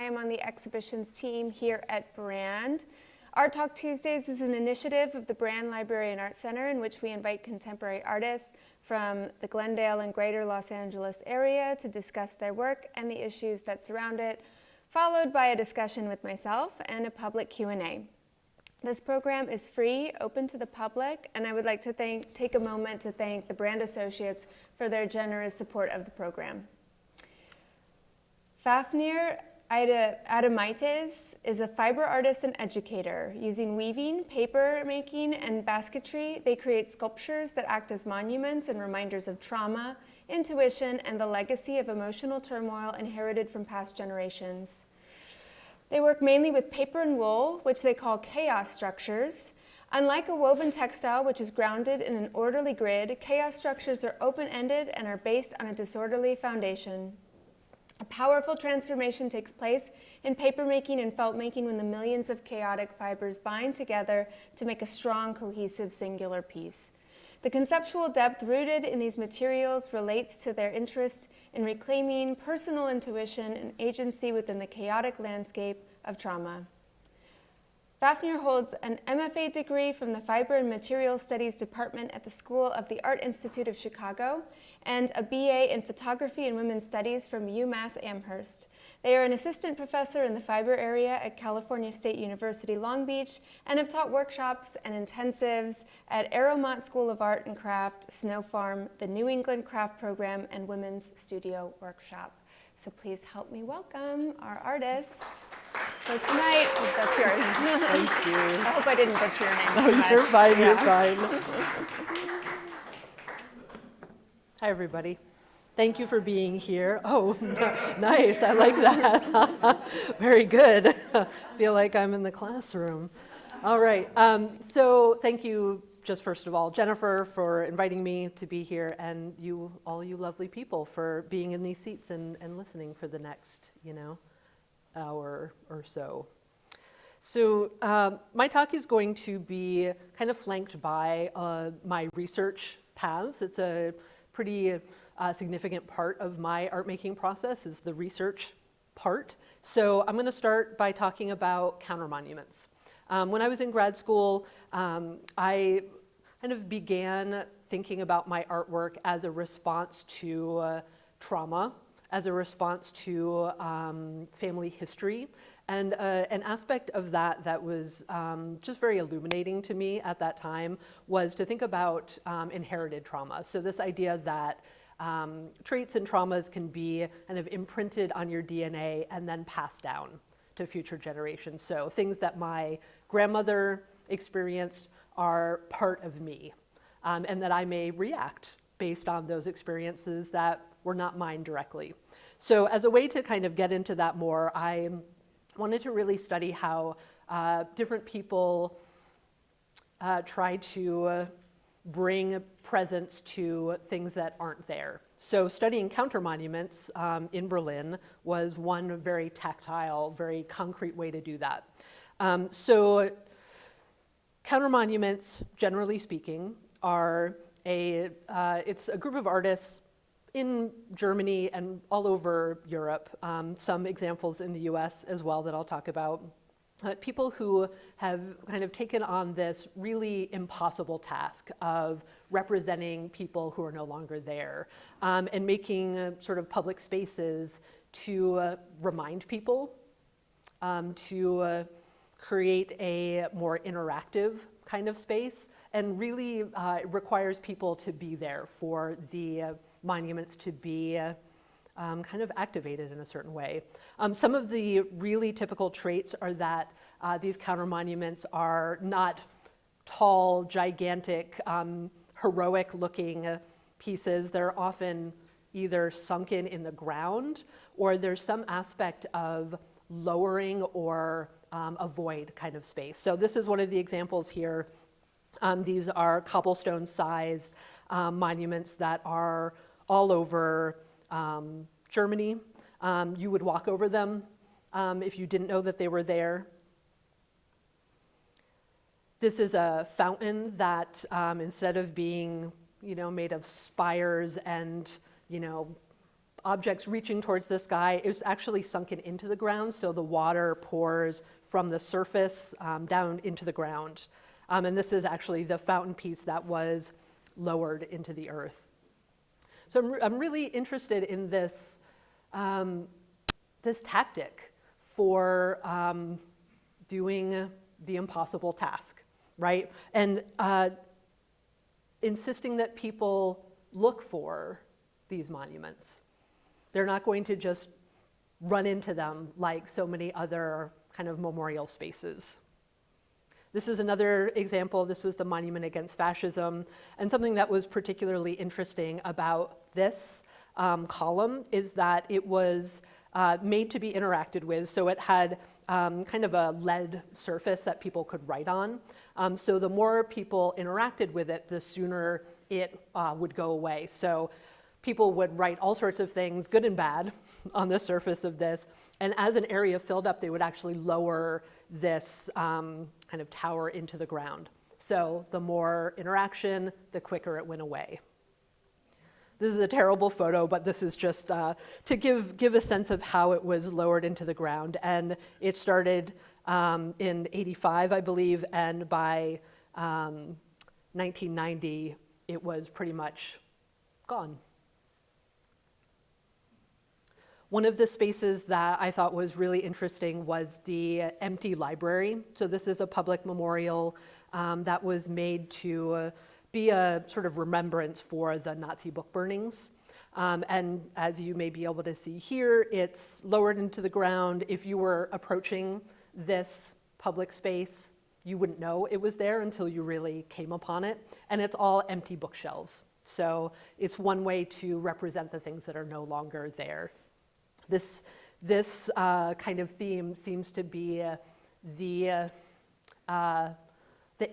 I am on the exhibitions team here at Brand. Art Talk Tuesdays is an initiative of the Brand Library and Art Center in which we invite contemporary artists from the Glendale and greater Los Angeles area to discuss their work and the issues that surround it, followed by a discussion with myself and a public Q&A. This program is free, open to the public, and I would like to take a moment to thank the Brand Associates for their generous support of the program. Fafnir Adamites is a fiber artist and educator. Using weaving, paper making, and basketry, they create sculptures that act as monuments and reminders of trauma, intuition, and the legacy of emotional turmoil inherited from past generations. They work mainly with paper and wool, which they call chaos structures. Unlike a woven textile, which is grounded in an orderly grid, chaos structures are open-ended and are based on a disorderly foundation. A powerful transformation takes place in papermaking and feltmaking when the millions of chaotic fibers bind together to make a strong, cohesive, singular piece. The conceptual depth rooted in these materials relates to their interest in reclaiming personal intuition and agency within the chaotic landscape of trauma. Fafnir holds an MFA degree from the Fiber and Materials Studies Department at the School of the Art Institute of Chicago and a BA in Photography and Women's Studies from UMass Amherst. They are an assistant professor in the fiber area at California State University, Long Beach, and have taught workshops and intensives at Aeromont School of Art and Craft, Snow Farm, the New England Craft Program, and Women's Studio Workshop. So please help me welcome our artists. So tonight, that's yours. Thank you. I hope I didn't butcher your name No, too much. you're fine, Yeah. you're fine. Hi, everybody. Thank you for being here. Oh, nice, I like that. Very good. Feel like I'm in the classroom. All right, so thank you, just first of all, Jennifer, for inviting me to be here, and you, all you lovely people, for being in these seats and listening for the next, hour or so. So my talk is going to be kind of flanked by my research paths. It's a pretty significant part of my art making process is the research part. So I'm going to start by talking about counter monuments. When I was in grad school, I kind of began thinking about my artwork as a response to trauma, as a response to family history. And an aspect of that was just very illuminating to me at that time was to think about inherited trauma. So this idea that traits and traumas can be kind of imprinted on your DNA and then passed down to future generations. So things that my grandmother experienced are part of me, and that I may react based on those experiences that were not mine directly. So as a way to kind of get into that more, I wanted to really study how different people try to bring presence to things that aren't there. So studying counter monuments in Berlin was one very tactile, very concrete way to do that. So counter monuments, generally speaking, are it's a group of artists in Germany and all over Europe, some examples in the US as well that I'll talk about. People who have kind of taken on this really impossible task of representing people who are no longer there, and making sort of public spaces to remind people, to create a more interactive kind of space, and really it requires people to be there for the monuments to be kind of activated in a certain way. Some of the really typical traits are that these counter monuments are not tall, gigantic, heroic looking pieces. They're often either sunken in the ground or there's some aspect of lowering or a void kind of space. So this is one of the examples here. These are cobblestone sized monuments that are all over Germany. You would walk over them if you didn't know that they were there. This is a fountain that instead of being, made of spires and, objects reaching towards the sky is actually sunken into the ground, so the water pours from the surface down into the ground. And this is actually the fountain piece that was lowered into the earth. So I'm really interested in this, this tactic for doing the impossible task, right? And insisting that people look for these monuments. They're not going to just run into them like so many other kind of memorial spaces. This is another example. This was the Monument Against Fascism. And something that was particularly interesting about this column is that it was made to be interacted with. So it had kind of a lead surface that people could write on. So the more people interacted with it, the sooner it would go away. So people would write all sorts of things, good and bad, on the surface of this. And as an area filled up, they would actually lower this kind of tower into the ground. So the more interaction, the quicker it went away. This is a terrible photo, but this is just to give a sense of how it was lowered into the ground. And it started in '85, I believe, and by 1990, it was pretty much gone. One of the spaces that I thought was really interesting was the empty library. So this is a public memorial that was made to be a sort of remembrance for the Nazi book burnings. And as you may be able to see here, it's lowered into the ground. If you were approaching this public space, you wouldn't know it was there until you really came upon it. And it's all empty bookshelves. So it's one way to represent the things that are no longer there. This kind of theme seems to be the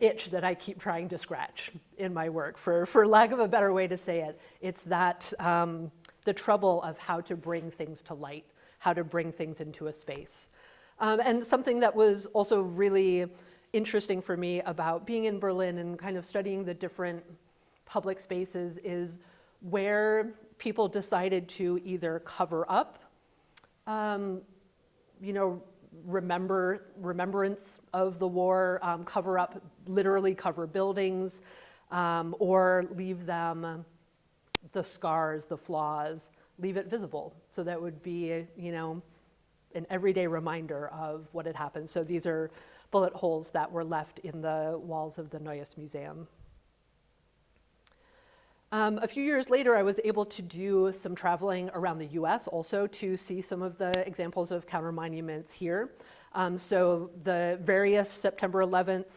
itch that I keep trying to scratch in my work. For lack of a better way to say it, it's that the trouble of how to bring things to light, how to bring things into a space. And something that was also really interesting for me about being in Berlin and kind of studying the different public spaces is where people decided to either cover up remembrance of the war, literally cover buildings, or leave them, the scars, the flaws, leave it visible. So that would be, an everyday reminder of what had happened. So these are bullet holes that were left in the walls of the Neues Museum. A few years later, I was able to do some traveling around the US also to see some of the examples of counter monuments here. So the various September 11th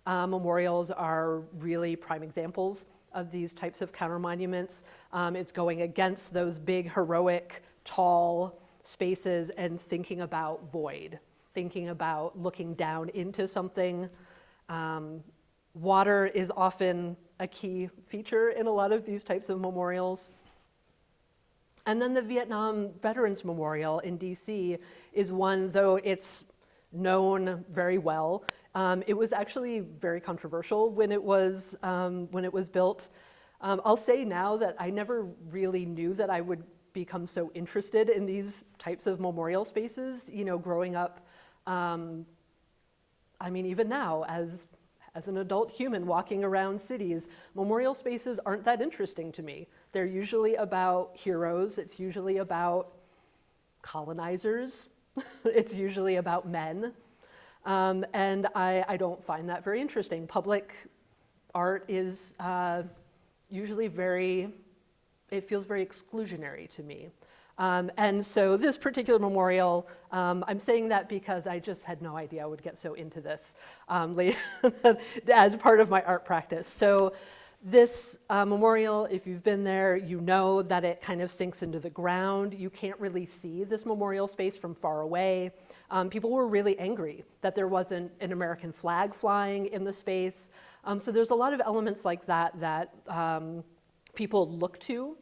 memorials are really prime examples of these types of counter monuments. It's going against those big, heroic, tall spaces and thinking about void, thinking about looking down into something. Water is often a key feature in a lot of these types of memorials. And then the Vietnam Veterans Memorial in DC is one, though it's known very well, it was actually very controversial when it was built. I'll say now that I never really knew that I would become so interested in these types of memorial spaces, growing up. Even now, as an adult human walking around cities, memorial spaces aren't that interesting to me. They're usually about heroes. It's usually about colonizers. It's usually about men. And I don't find that very interesting. Public art is usually it feels very exclusionary to me. And so this particular memorial, I'm saying that because I just had no idea I would get so into this as part of my art practice. So this memorial, if you've been there, you know that it kind of sinks into the ground. You can't really see this memorial space from far away. People were really angry that there wasn't an American flag flying in the space. So there's a lot of elements like that people look to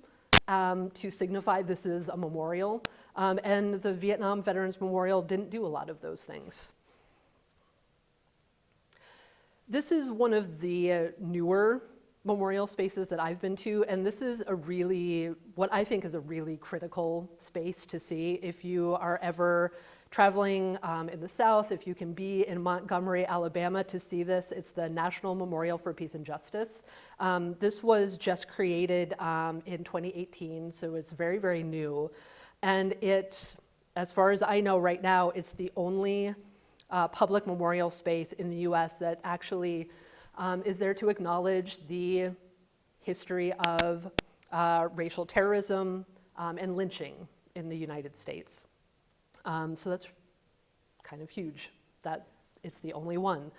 signify this is a memorial. And the Vietnam Veterans Memorial didn't do a lot of those things. This is one of the newer memorial spaces that I've been to, and this is what I think is a really critical space to see. If you are ever traveling in the South, if you can be in Montgomery, Alabama to see this, it's the National Memorial for Peace and Justice. This was just created in 2018, so it's very, very new. And as far as I know right now, it's the only public memorial space in the US that actually is there to acknowledge the history of racial terrorism and lynching in the United States. So that's kind of huge that it's the only one.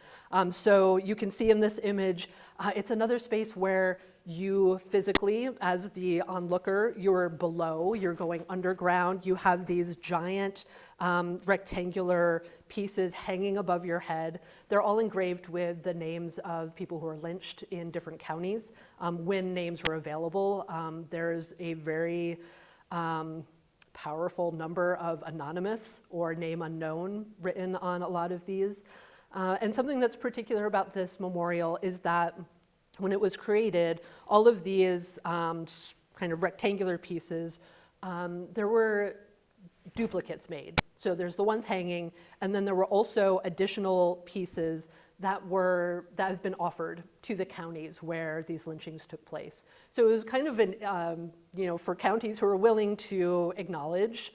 So you can see in this image, it's another space where you physically, as the onlooker, you're below, you're going underground, you have these giant rectangular pieces hanging above your head. They're all engraved with the names of people who were lynched in different counties when names were available. There's a very powerful number of anonymous or name unknown written on a lot of these. And something that's particular about this memorial is that when it was created, all of these kind of rectangular pieces, there were duplicates made. So there's the ones hanging, and then there were also additional pieces that have been offered to the counties where these lynchings took place. So it was kind of for counties who were willing to acknowledge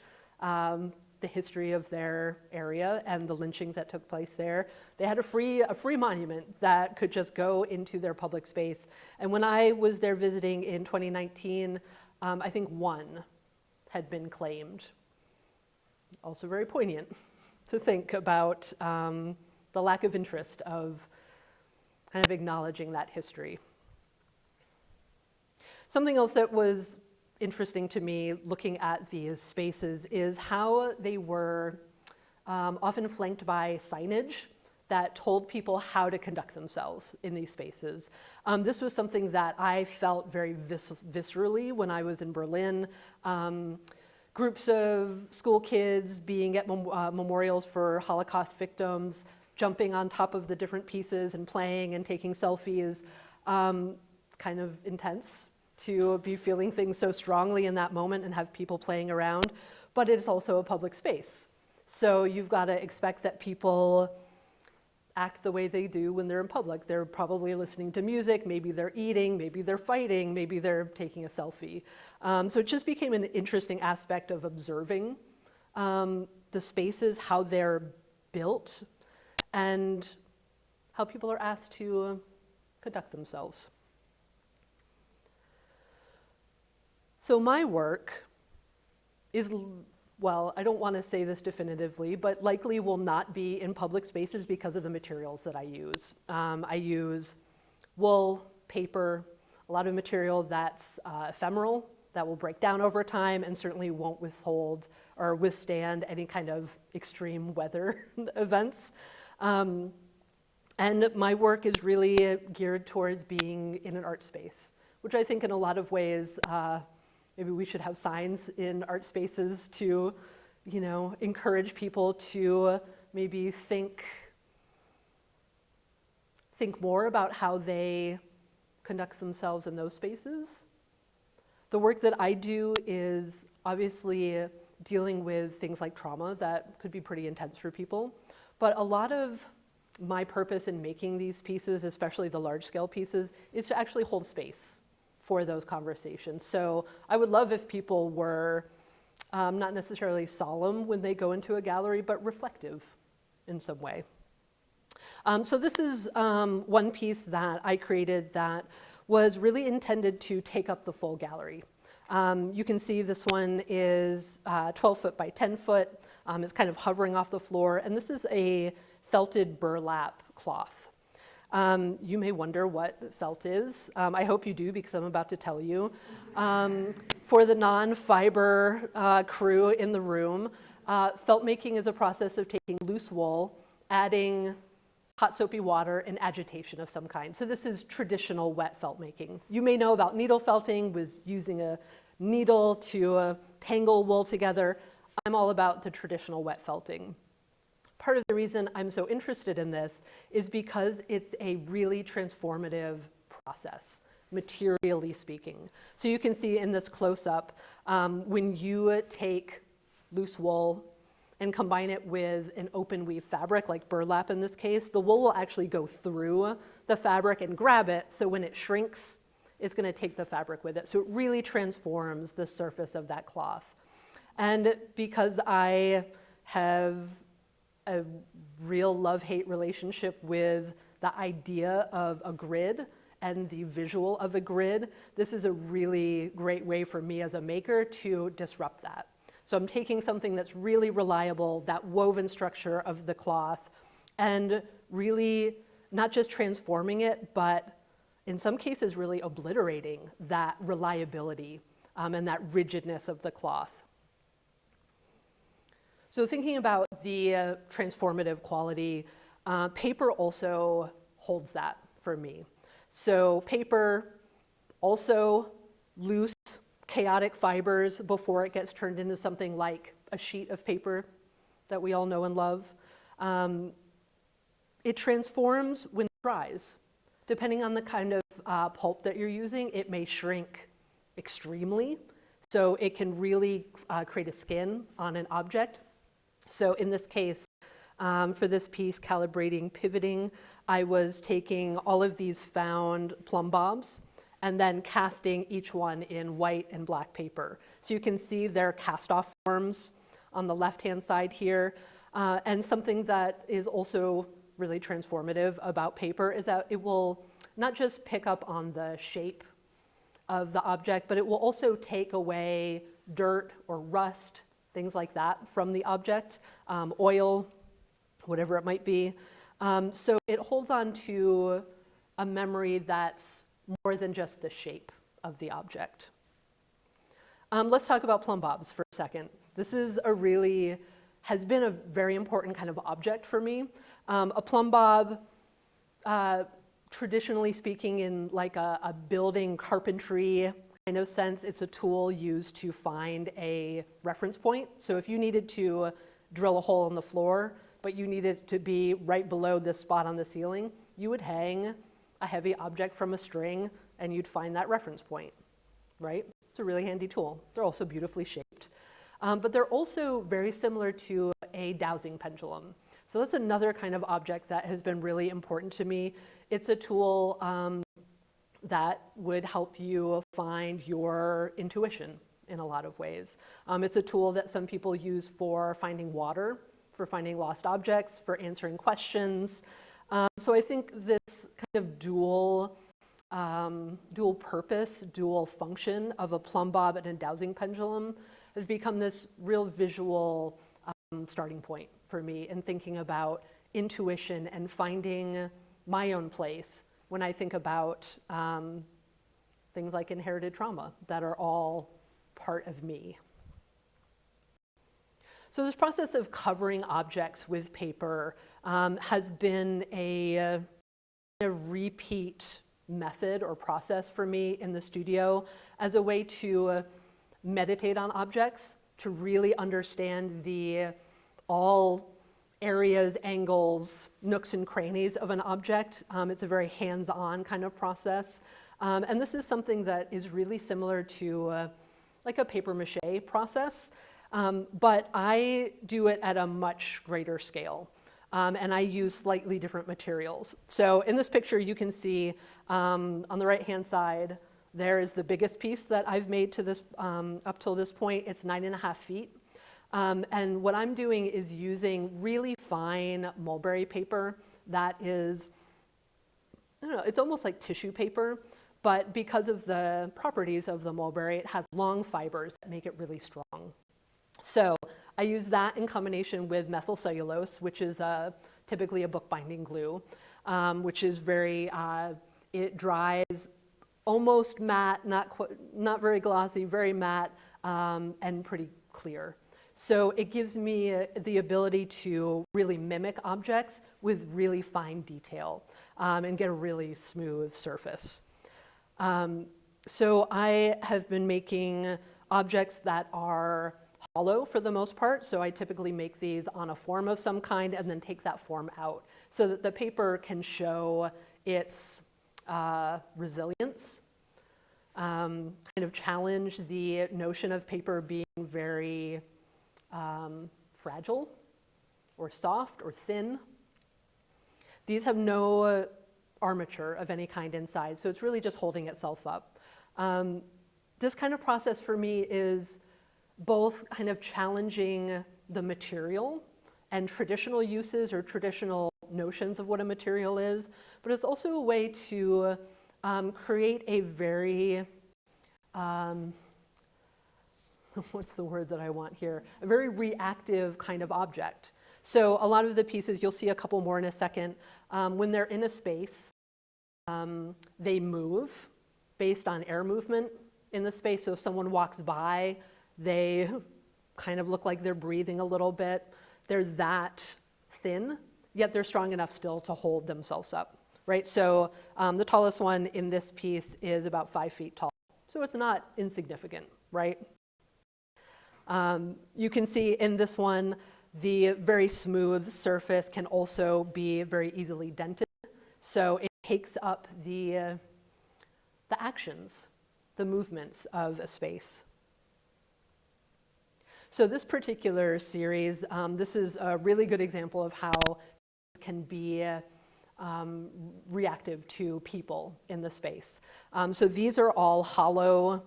the history of their area and the lynchings that took place there. They had a free monument that could just go into their public space. And when I was there visiting in 2019, I think one had been claimed. Also very poignant to think about the lack of interest of kind of acknowledging that history. Something else that was interesting to me looking at these spaces is how they were often flanked by signage that told people how to conduct themselves in these spaces. This was something that I felt very viscerally when I was in Berlin. Groups of school kids being at memorials for Holocaust victims, jumping on top of the different pieces and playing and taking selfies, kind of intense to be feeling things so strongly in that moment and have people playing around, but it's also a public space. So you've got to expect that people act the way they do when they're in public. They're probably listening to music, maybe they're eating, maybe they're fighting, maybe they're taking a selfie. So it just became an interesting aspect of observing the spaces, how they're built, and how people are asked to conduct themselves. So my work is, well, I don't want to say this definitively, but likely will not be in public spaces because of the materials that I use. I use wool, paper, a lot of material that's ephemeral, that will break down over time and certainly won't withhold or withstand any kind of extreme weather events. And my work is really geared towards being in an art space, which I think in a lot of ways, maybe we should have signs in art spaces to, encourage people to maybe think more about how they conduct themselves in those spaces. The work that I do is obviously dealing with things like trauma that could be pretty intense for people, but a lot of my purpose in making these pieces, especially the large-scale pieces, is to actually hold space for those conversations. So I would love if people were not necessarily solemn when they go into a gallery, but reflective in some way. So this is one piece that I created that was really intended to take up the full gallery. You can see this one is 12 foot by 10 foot. It's kind of hovering off the floor, and this is a felted burlap cloth. You may wonder what felt is. I hope you do, because I'm about to tell you. For the non-fiber crew in the room, felt making is a process of taking loose wool, adding hot soapy water, and agitation of some kind. So this is traditional wet felt making. You may know about needle felting, was using a needle to tangle wool together. I'm all about the traditional wet felting. Part of the reason I'm so interested in this is because it's a really transformative process. materially speaking. So you can see in this close-up, when you take loose wool and combine it with an open weave fabric, like burlap in this case, the wool will actually go through the fabric and grab it, so when it shrinks, it's going to take the fabric with it. So it really transforms the surface of that cloth. And because I have a real love-hate relationship with the idea of a grid and the visual of a grid, this is a really great way for me as a maker to disrupt that. So I'm taking something that's really reliable, that woven structure of the cloth, and really not just transforming it, but in some cases really obliterating that reliability and that rigidness of the cloth. So thinking about the transformative quality, paper also holds that for me. So paper, also loose, chaotic fibers before it gets turned into something like a sheet of paper that we all know and love. It transforms when it dries. Depending on the kind of pulp that you're using, it may shrink extremely. So it can really create a skin on an object. So in this case, for this piece, calibrating, pivoting, I was taking all of these found plumb bobs and then casting each one in white and black paper. So you can see their cast-off forms on the left-hand side here. And something that is also really transformative about paper is that it will not just pick up on the shape of the object, but it will also take away dirt or rust, things like that from the object, oil, whatever it might be. So it holds on to a memory that's more than just the shape of the object. Let's talk about plumb bobs for a second. This is has been a very important kind of object for me. A plumb bob, traditionally speaking, in like a building carpentry kind of sense, it's a tool used to find a reference point. So if you needed to drill a hole in the floor, but you needed it to be right below this spot on the ceiling, you would hang a heavy object from a string and you'd find that reference point, right? It's a really handy tool. They're also beautifully shaped. But they're also very similar to a dowsing pendulum. So that's another kind of object that has been really important to me. It's a tool that would help you find your intuition in a lot of ways. It's a tool that some people use for finding water, for finding lost objects, for answering questions. So I think this kind of dual purpose, dual function of a plumb bob and a dowsing pendulum has become this real visual starting point for me in thinking about intuition and finding my own place when I think about things like inherited trauma that are all part of me. So this process of covering objects with paper has been a repeat method or process for me in the studio as a way to meditate on objects, to really understand all areas, angles, nooks and crannies of an object. It's a very hands-on kind of process. And this is something that is really similar to like a papier-mâché process, but I do it at a much greater scale. And I use slightly different materials. So in this picture, you can see on the right-hand side, there is the biggest piece that I've made to this up till this point. It's 9.5 feet. And what I'm doing is using really fine mulberry paper that is, I don't know, it's almost like tissue paper, but because of the properties of the mulberry, it has long fibers that make it really strong. So I use that in combination with methyl cellulose, which is typically a bookbinding glue, which is it dries almost matte, not very glossy, very matte, and pretty clear. So it gives me the ability to really mimic objects with really fine detail and get a really smooth surface. So I have been making objects that are hollow for the most part. So I typically make these on a form of some kind and then take that form out so that the paper can show its resilience kind of challenge the notion of paper being very fragile or soft or thin. These have no armature of any kind inside, so it's really just holding itself up. This kind of process for me is both kind of challenging the material and traditional uses or traditional notions of what a material is, but it's also a way to create a very, what's the word that I want here? A very reactive kind of object. So a lot of the pieces, you'll see a couple more in a second, when they're in a space, they move based on air movement in the space. So if someone walks by, they kind of look like they're breathing a little bit. They're that thin, yet they're strong enough still to hold themselves up, right? So the tallest one in this piece is about 5 feet tall. So it's not insignificant, right? You can see in this one, the very smooth surface can also be very easily dented. So it takes up the actions, the movements of a space. So this particular series, this is a really good example of how it can be reactive to people in the space. So these are all hollow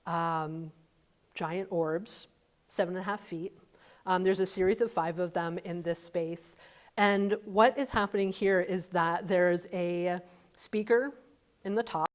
giant orbs, 7.5 feet. There's a series of 5 of them in this space. And what is happening here is that there's a speaker in the top,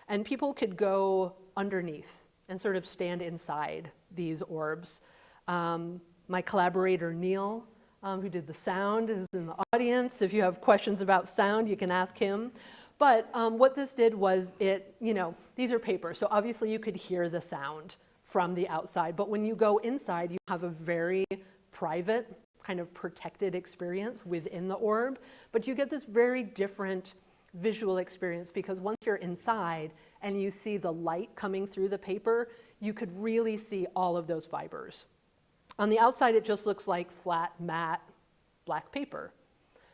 and people could go underneath and sort of stand inside these orbs. My collaborator, Neil, who did the sound, is in the audience. If you have questions about sound, you can ask him. But what this did was these are paper, so obviously you could hear the sound from the outside. But when you go inside, you have a very private, kind of protected experience within the orb. But you get this very different visual experience because once you're inside and you see the light coming through the paper, you could really see all of those fibers. On the outside, it just looks like flat, matte, black paper.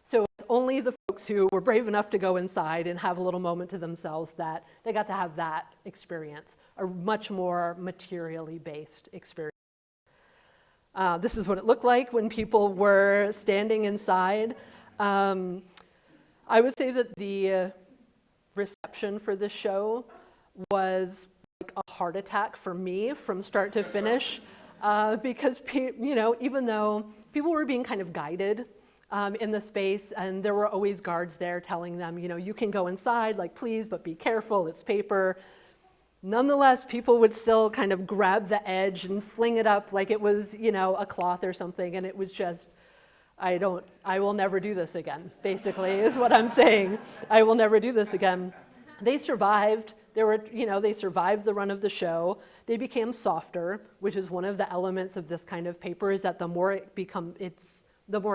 So it's only the folks who were brave enough to go inside and have a little moment to themselves that they got to have that experience, a much more materially based experience. This is what it looked like when people were standing inside. I would say that the reception for this show was like a heart attack for me from start to finish, because even though people were being kind of guided in the space, and there were always guards there telling them, you can go inside, like please, but be careful, it's paper. Nonetheless, people would still kind of grab the edge and fling it up like it was, a cloth or something, and it was just, I will never do this again, basically, is what I'm saying. I will never do this again. They survived. They survived the run of the show. They became softer, which is one of the elements of this kind of paper, is that the more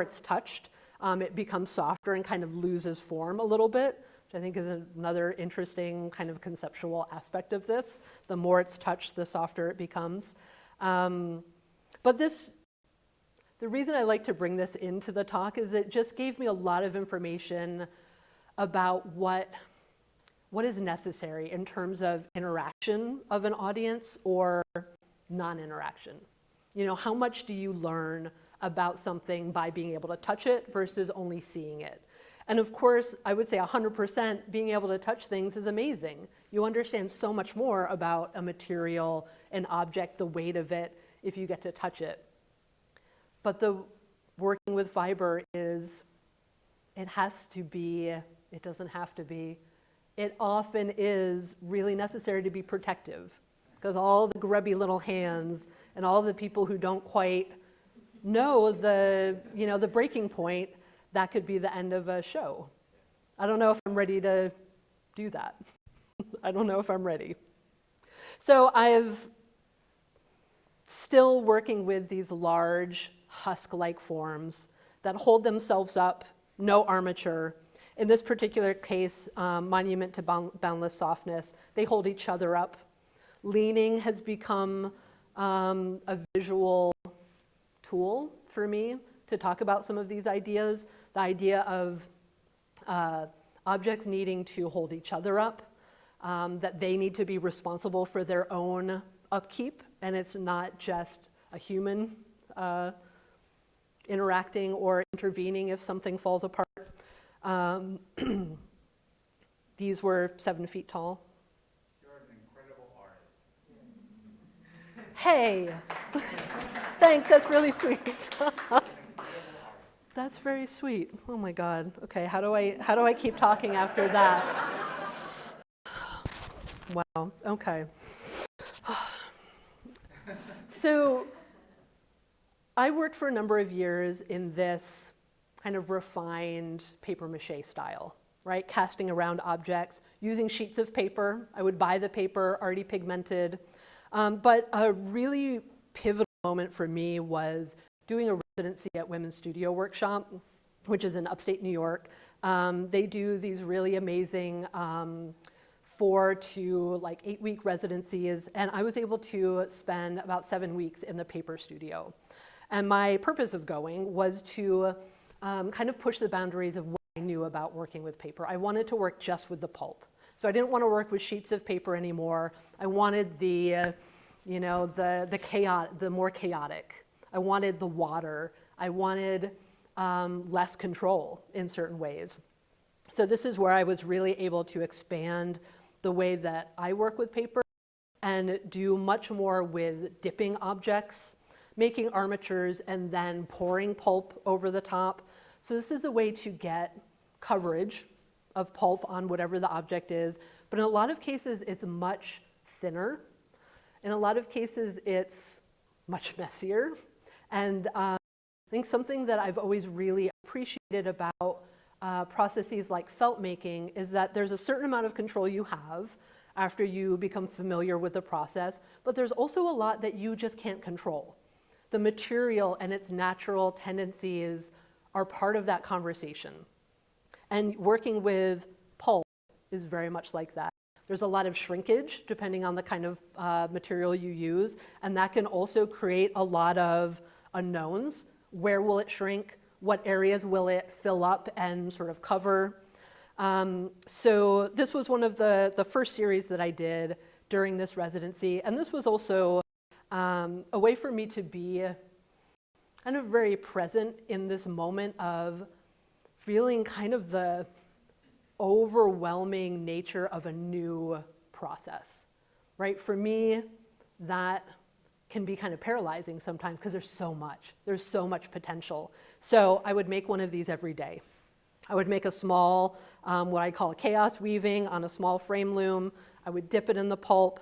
it's touched, it becomes softer and kind of loses form a little bit, which I think is another interesting kind of conceptual aspect of this. The more it's touched, the softer it becomes. But the reason I like to bring this into the talk is it just gave me a lot of information about what is necessary in terms of interaction of an audience or non-interaction. How much do you learn about something by being able to touch it versus only seeing it? And of course, I would say 100% being able to touch things is amazing. You understand so much more about a material, an object, the weight of it, if you get to touch it. But the working with fiber it doesn't have to be, it often is really necessary to be protective, because all the grubby little hands and all the people who don't quite know the breaking point, that could be the end of a show. I don't know if I'm ready to do that. I don't know if I'm ready. So I've still working with these large husk-like forms that hold themselves up, no armature. In this particular case, monument to boundless softness, they hold each other up. Leaning has become a visual tool for me to talk about some of these ideas. The idea of objects needing to hold each other up. that they need to be responsible for their own upkeep, and it's not just a human interacting or intervening if something falls apart. These were 7 feet tall. You're an incredible artist. Hey, thanks, that's really sweet. That's very sweet. Oh my God. Okay, how do I keep talking after that? Wow, okay. So I worked for a number of years in this kind of refined papier-mâché style, right? Casting around objects, using sheets of paper. I would buy the paper already pigmented. But a really pivotal moment for me was doing a residency at Women's Studio Workshop, which is in upstate New York. They do these really amazing 4 to like 8 week residencies, and I was able to spend about 7 weeks in the paper studio. And my purpose of going was to kind of push the boundaries of what I knew about working with paper. I wanted to work just with the pulp. So I didn't want to work with sheets of paper anymore. I wanted the more chaotic. I wanted the water. I wanted less control in certain ways. So this is where I was really able to expand the way that I work with paper and do much more with dipping objects, making armatures, and then pouring pulp over the top. So this is a way to get coverage of pulp on whatever the object is, but in a lot of cases it's much thinner. In a lot of cases it's much messier. And I think something that I've always really appreciated about processes like feltmaking is that there's a certain amount of control you have after you become familiar with the process, but there's also a lot that you just can't control. The material and its natural tendencies are part of that conversation. And working with pulp is very much like that. There's a lot of shrinkage depending on the kind of material you use, and that can also create a lot of unknowns. Where will it shrink? What areas will it fill up and sort of cover? So this was one of the first series that I did during this residency, and this was also a way for me to be kind of very present in this moment of feeling kind of the overwhelming nature of a new process, right? For me, that can be kind of paralyzing sometimes because there's so much potential. So I would make one of these every day. I would make a small, what I call a chaos weaving on a small frame loom. I would dip it in the pulp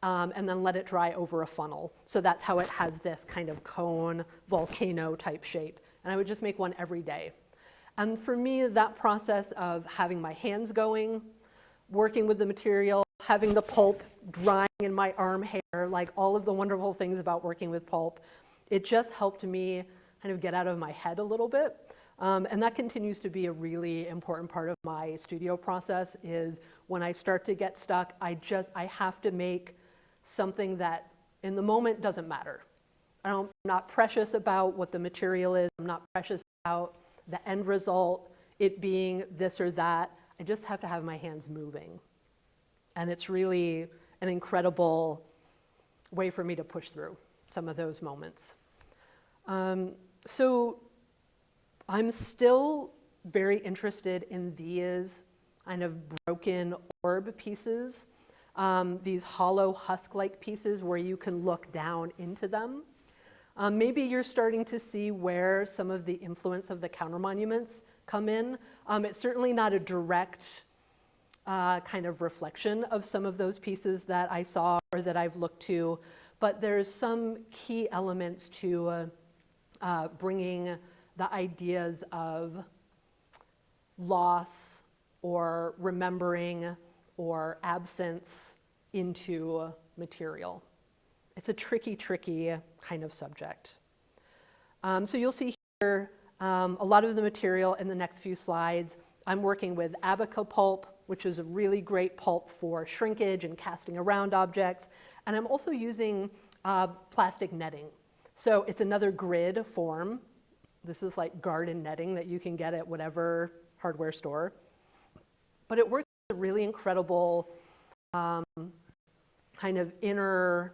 and then let it dry over a funnel. So that's how it has this kind of cone, volcano type shape. And I would just make one every day. And for me, that process of having my hands going, working with the material, having the pulp drying in my arm hair, like all of the wonderful things about working with pulp, it just helped me kind of get out of my head a little bit. And that continues to be a really important part of my studio process is when I start to get stuck, I have to make something that in the moment doesn't matter. I'm not precious about what the material is. I'm not precious about the end result, it being this or that. I just have to have my hands moving. And it's really an incredible way for me to push through some of those moments. So I'm still very interested in these kind of broken orb pieces, these hollow husk-like pieces where you can look down into them. Maybe you're starting to see where some of the influence of the counter monuments come in. It's certainly not a direct kind of reflection of some of those pieces that I saw or that I've looked to, but there's some key elements to bringing the ideas of loss or remembering or absence into material. It's a tricky kind of subject. So you'll see here a lot of the material in the next few slides. I'm working with abaca pulp, which is a really great pulp for shrinkage and casting around objects. And I'm also using plastic netting. So it's another grid form. This is like garden netting that you can get at whatever hardware store. But it works as a really incredible kind of inner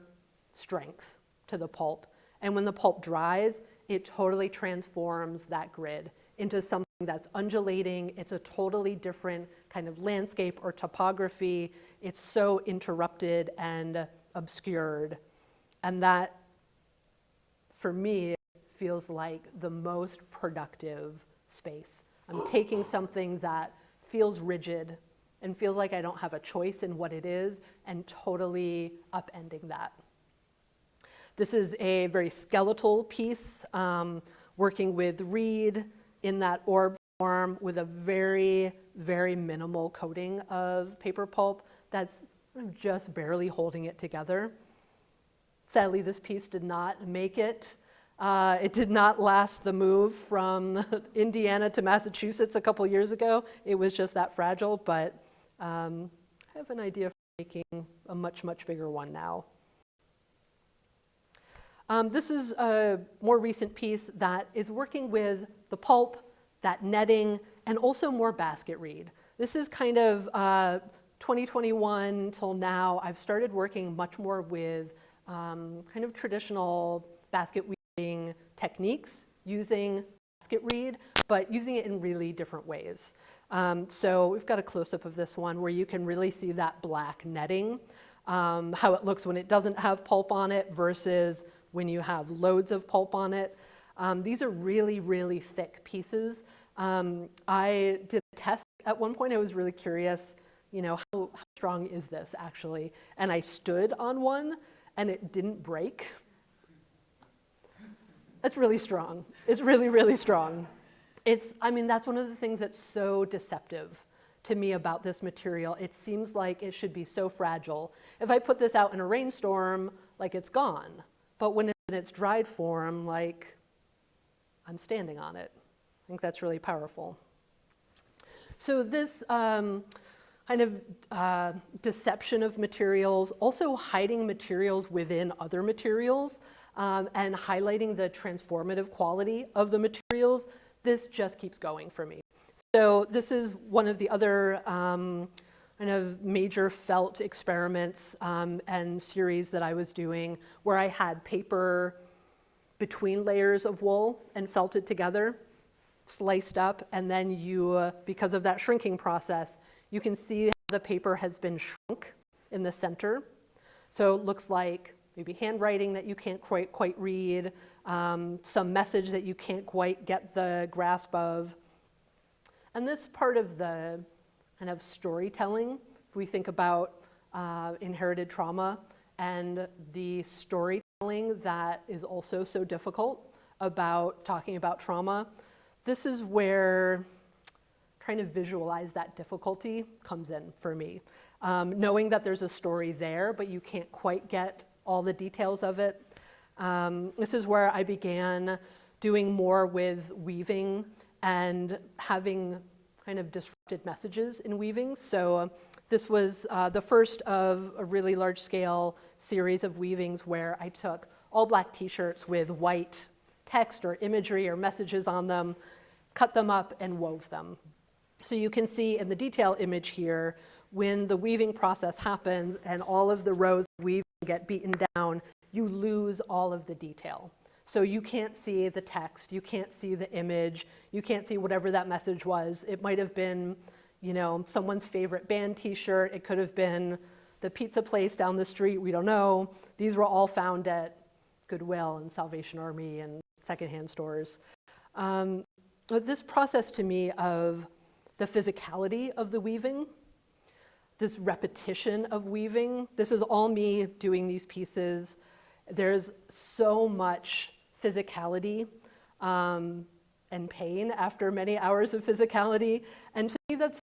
strength to the pulp. And when the pulp dries, it totally transforms that grid into something that's undulating. It's a totally different kind of landscape or topography. It's so interrupted and obscured. And that, for me, feels like the most productive space. I'm taking something that feels rigid and feels like I don't have a choice in what it is and totally upending that. This is a very skeletal piece, working with reed in that orb form with a very, very minimal coating of paper pulp that's just barely holding it together. Sadly, this piece did not make it. It did not last the move from Indiana to Massachusetts a couple years ago. It was just that fragile, but I have an idea for making a much, much bigger one now. This is a more recent piece that is working with the pulp, that netting, and also more basket reed. This is kind of 2021 till now. I've started working much more with kind of traditional basket weaving techniques using basket reed, but using it in really different ways. So we've got a close-up of this one where you can really see that black netting, how it looks when it doesn't have pulp on it versus when you have loads of pulp on it. These are really, really thick pieces. I did a test at one point. I was really curious, how strong is this actually? And I stood on one and it didn't break. That's really strong. It's really, really strong. That's one of the things that's so deceptive to me about this material. It seems like it should be so fragile. If I put this out in a rainstorm, it's gone. But when it's in its dried form, I'm standing on it. I think that's really powerful. So this kind of deception of materials, also hiding materials within other materials, and highlighting the transformative quality of the materials, this just keeps going for me. So this is one of the other kind of major felt experiments and series that I was doing where I had paper between layers of wool and felted together, sliced up, and then you, because of that shrinking process, you can see how the paper has been shrunk in the center. So it looks like maybe handwriting that you can't quite read, some message that you can't quite get the grasp of. And this part of the kind of storytelling, if we think about inherited trauma and the storytelling that is also so difficult about talking about trauma, this is where trying to visualize that difficulty comes in for me. Knowing that there's a story there, but you can't quite get all the details of it. This is where I began doing more with weaving and having kind of disrupted messages in weaving. So this was the first of a really large-scale series of weavings where I took all black t-shirts with white text or imagery or messages on them, cut them up, and wove them. So you can see in the detail image here, when the weaving process happens and all of the rows of weaving get beaten down, you lose all of the detail. So you can't see the text, you can't see the image, you can't see whatever that message was. It might have been, someone's favorite band t-shirt. It could have been the pizza place down the street, we don't know. These were all found at Goodwill and Salvation Army and secondhand stores. But this process to me of the physicality of the weaving, this repetition of weaving, this is all me doing these pieces. There's so much physicality and pain after many hours of physicality. And to me, that's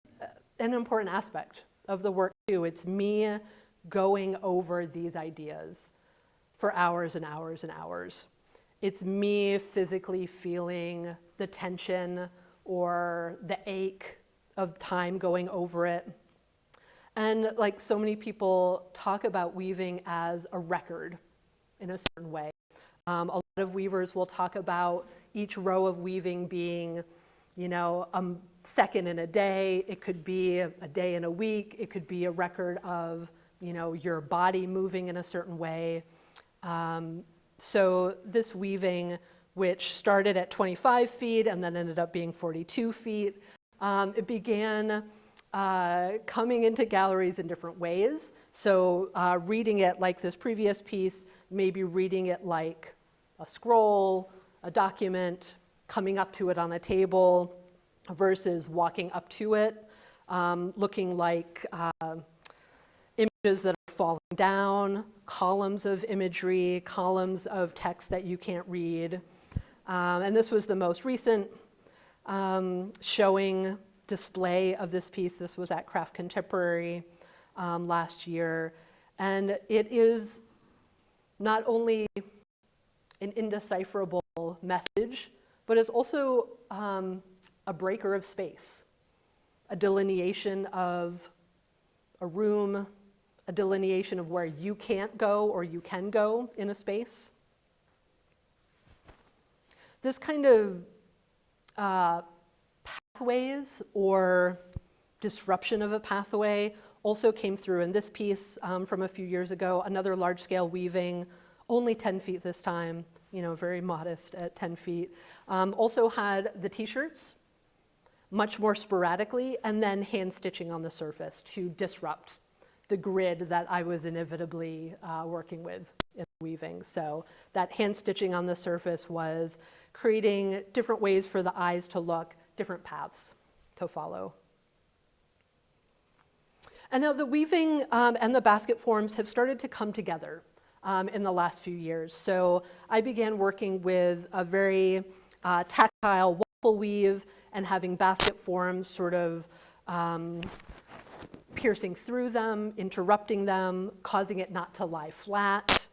an important aspect of the work too. It's me going over these ideas for hours and hours and hours. It's me physically feeling the tension or the ache of time going over it. And like so many people talk about weaving as a record in a certain way. A lot of weavers will talk about each row of weaving being, a second in a day. It could be a day in a week. It could be a record of your body moving in a certain way. So this weaving, which started at 25 feet and then ended up being 42 feet, it began coming into galleries in different ways. So reading it like this previous piece, maybe reading it like a scroll, a document, coming up to it on a table, versus walking up to it, looking like images that are falling down, columns of imagery, columns of text that you can't read. And this was the most recent showing display of this piece. This was at Craft Contemporary last year. And it is not only an indecipherable message, but it's also a breaker of space, a delineation of a room, a delineation of where you can't go or you can go in a space. This kind of pathways or disruption of a pathway also came through in this piece from a few years ago, another large-scale weaving, only 10 feet this time, very modest at 10 feet. Also had the t-shirts, much more sporadically, and then hand stitching on the surface to disrupt the grid that I was inevitably working with in weaving. So that hand stitching on the surface was creating different ways for the eyes to look, different paths to follow. And now the weaving and the basket forms have started to come together in the last few years. So I began working with a very tactile waffle weave and having basket forms sort of piercing through them, interrupting them, causing it not to lie flat,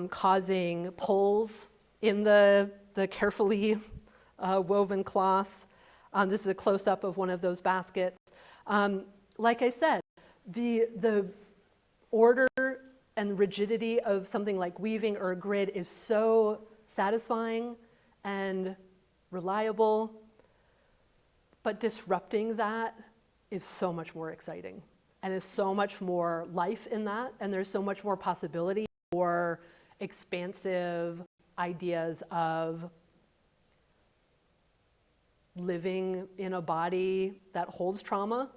causing pulls in the carefully woven cloth. This is a close-up of one of those baskets. Like I said, the order and rigidity of something like weaving or a grid is so satisfying and reliable, but disrupting that is so much more exciting, and there's so much more life in that, and there's so much more possibility for expansive ideas of living in a body that holds trauma,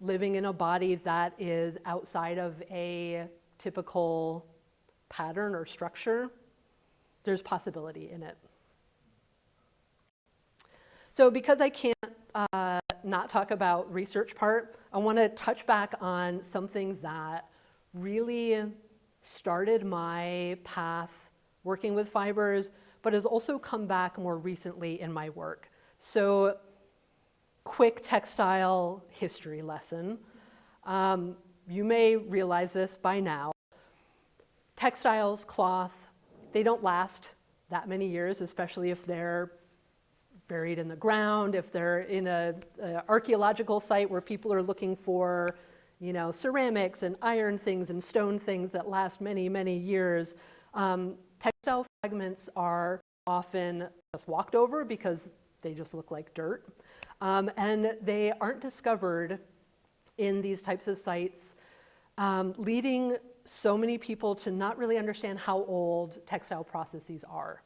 living in a body that is outside of a typical pattern or structure. There's possibility in it. So because I can't not talk about research part, I want to touch back on something that really started my path working with fibers, but has also come back more recently in my work. So, quick textile history lesson. You may realize this by now. Textiles, cloth, they don't last that many years, especially if they're buried in the ground, if they're in an archaeological site where people are looking for, ceramics and iron things and stone things that last many, many years. Textile fragments are often just walked over because they just look like dirt. And they aren't discovered in these types of sites, leading so many people to not really understand how old textile processes are.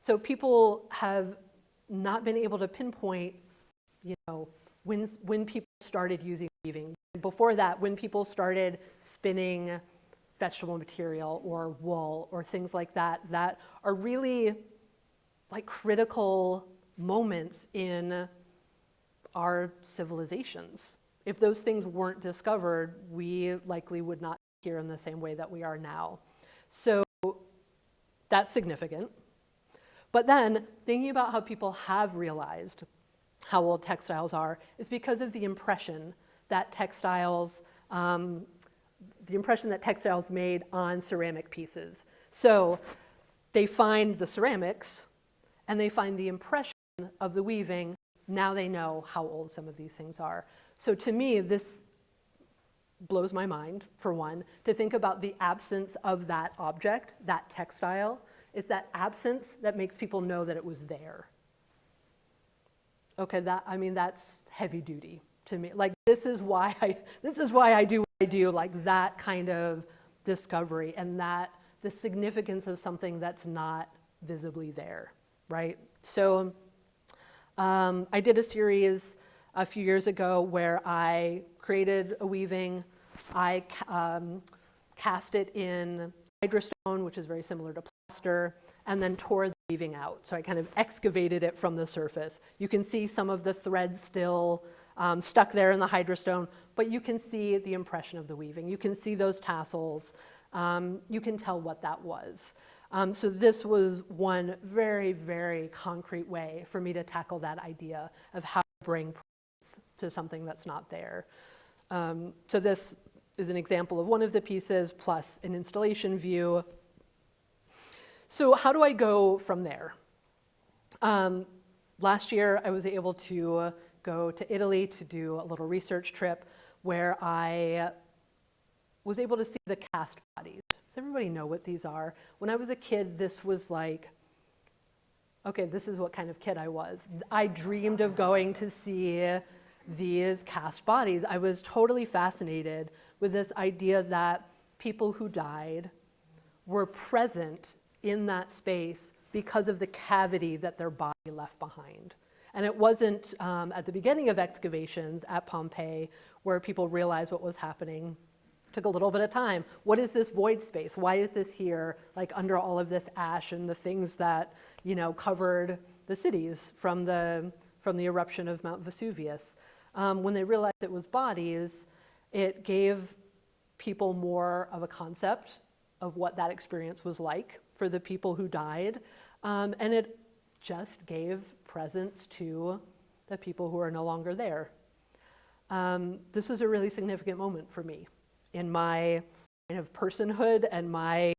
So people have not been able to pinpoint, when people started using weaving. Before that, when people started spinning vegetable material or wool or things like that, that are really like critical moments in our civilizations. If those things weren't discovered, we likely would not be here in the same way that we are now. So that's significant. But then thinking about how people have realized how old textiles are is because of the impression that textiles made on ceramic pieces. So they find the ceramics and they find the impression of the weaving. Now they know how old some of these things are. So to me, this blows my mind, for one, to think about the absence of that object, that textile. It's that absence that makes people know that it was there. Okay, that's heavy duty to me. Like, this is why I do what I do, like that kind of discovery and that the significance of something that's not visibly there, right? So I did a series a few years ago where I created a weaving. I cast it in hydrostone, which is very similar to plaster, and then tore the weaving out. So I kind of excavated it from the surface. You can see some of the threads still stuck there in the hydrostone, but you can see the impression of the weaving. You can see those tassels. You can tell what that was. So this was one very, very concrete way for me to tackle that idea of how to bring presence to something that's not there. So this is an example of one of the pieces plus an installation view. So how do I go from there? Last year, I was able to go to Italy to do a little research trip where I was able to see the cast bodies. Does everybody know what these are? When I was a kid, this was like, okay, this is what kind of kid I was. I dreamed of going to see these cast bodies. I was totally fascinated with this idea that people who died were present in that space because of the cavity that their body left behind. And it wasn't at the beginning of excavations at Pompeii where people realized what was happening. It took a little bit of time. What is this void space? Why is this here, like under all of this ash and the things that, you know, covered the cities from the eruption of Mount Vesuvius? When they realized it was bodies, it gave people more of a concept of what that experience was like for the people who died. And it just gave presence to the people who are no longer there. This was a really significant moment for me in my kind of personhood and my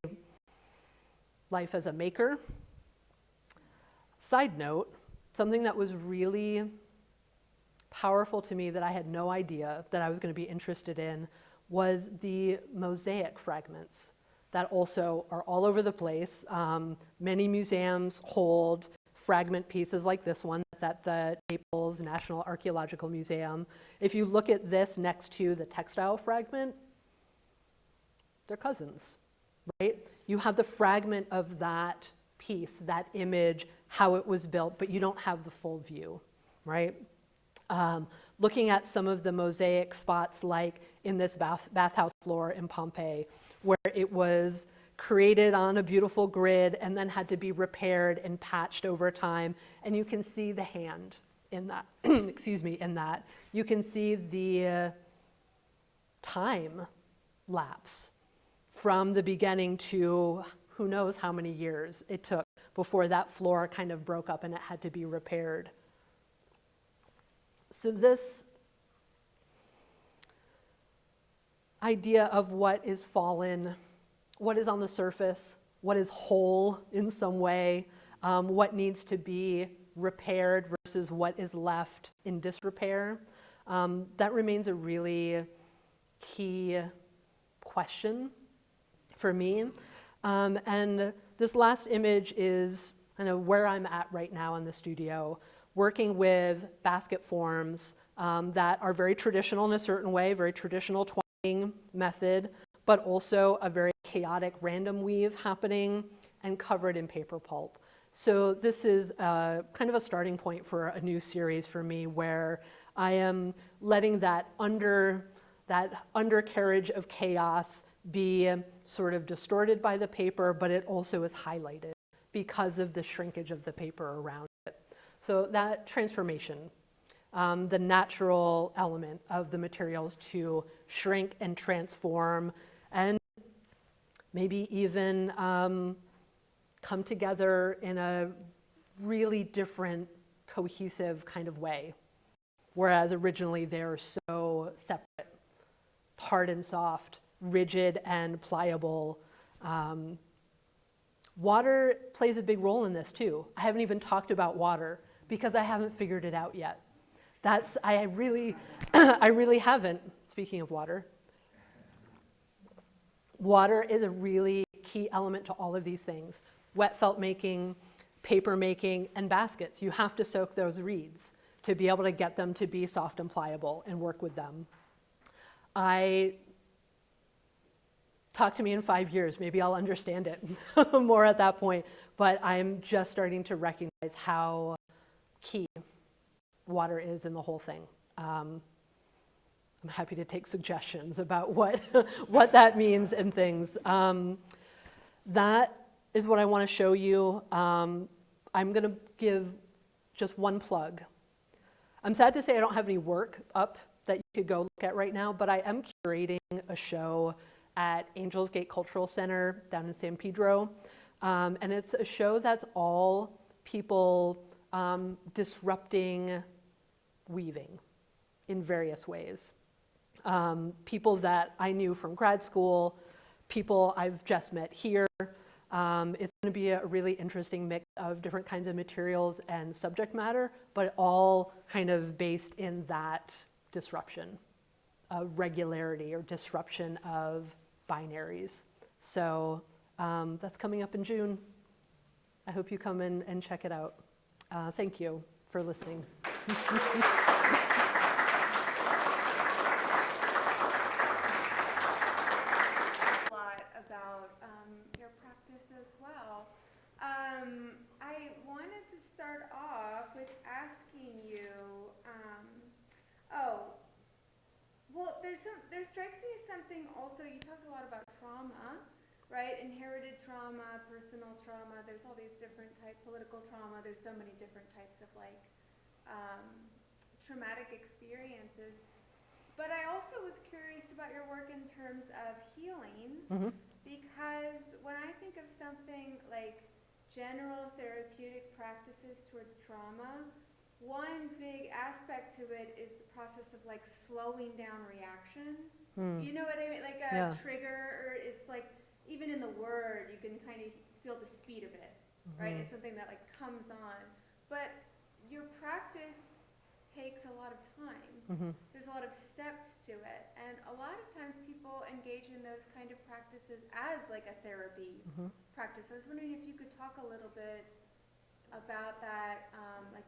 life as a maker. Side note, something that was really powerful to me that I had no idea that I was going to be interested in was the mosaic fragments that also are all over the place. Many museums hold fragment pieces like this one that's at the Naples National Archaeological Museum. If you look at this next to the textile fragment, they're cousins, right? You have the fragment of that piece, that image, how it was built, but you don't have the full view, right? Looking at some of the mosaic spots like in this bathhouse floor in Pompeii, where it was created on a beautiful grid and then had to be repaired and patched over time. And you can see the hand in that, excuse me, in that. You can see the time lapse from the beginning to who knows how many years it took before that floor kind of broke up and it had to be repaired. So this idea of what is fallen, what is on the surface, what is whole in some way, what needs to be repaired versus what is left in disrepair, that remains a really key question for me. And this last image is kind of where I'm at right now in the studio, working with basket forms that are very traditional in a certain way, very traditional twining method, but also a very chaotic random weave happening and covered in paper pulp. So this is kind of a starting point for a new series for me where I am letting that undercarriage of chaos be sort of distorted by the paper, but it also is highlighted because of the shrinkage of the paper around it. So that transformation, the natural element of the materials to shrink and transform and maybe even come together in a really different, cohesive kind of way. Whereas originally they're so separate, hard and soft, rigid and pliable. Water plays a big role in this too. I haven't even talked about water because I haven't figured it out yet. I really haven't. Speaking of water, water is a really key element to all of these things. Wet felt making, paper making, and baskets. You have to soak those reeds to be able to get them to be soft and pliable and work with them. I talk to me in 5 years, maybe I'll understand it more at that point. But I'm just starting to recognize how key water is in the whole thing. I'm happy to take suggestions about what that means and things. That is what I want to show you. I'm going to give just one plug. I'm sad to say I don't have any work up that you could go look at right now, but I am curating a show at Angels Gate Cultural Center down in San Pedro. And it's a show that's all people disrupting weaving in various ways. People that I knew from grad school, people I've just met here. It's going to be a really interesting mix of different kinds of materials and subject matter, but all kind of based in that disruption of regularity or disruption of binaries. So that's coming up in June. I hope you come in and check it out. Thank you for listening. Your practice as well. I wanted to start off with asking you, there strikes me as something also, you talked a lot about trauma, right? Inherited trauma, personal trauma, there's all these different types, political trauma, there's so many different types of traumatic experiences. But I also was curious about your work in terms of healing. Mm-hmm. Because when I think of something like general therapeutic practices towards trauma, one big aspect to it is the process of slowing down reactions. You know what I mean? Like a trigger, or it's even in the word, you can kind of feel the speed of it, right? It's something that comes on. But your practice takes a lot of time. There's a lot of steps to it, and a lot of times people engage in those kind of practices as a therapy practice. I was wondering if you could talk a little bit about that,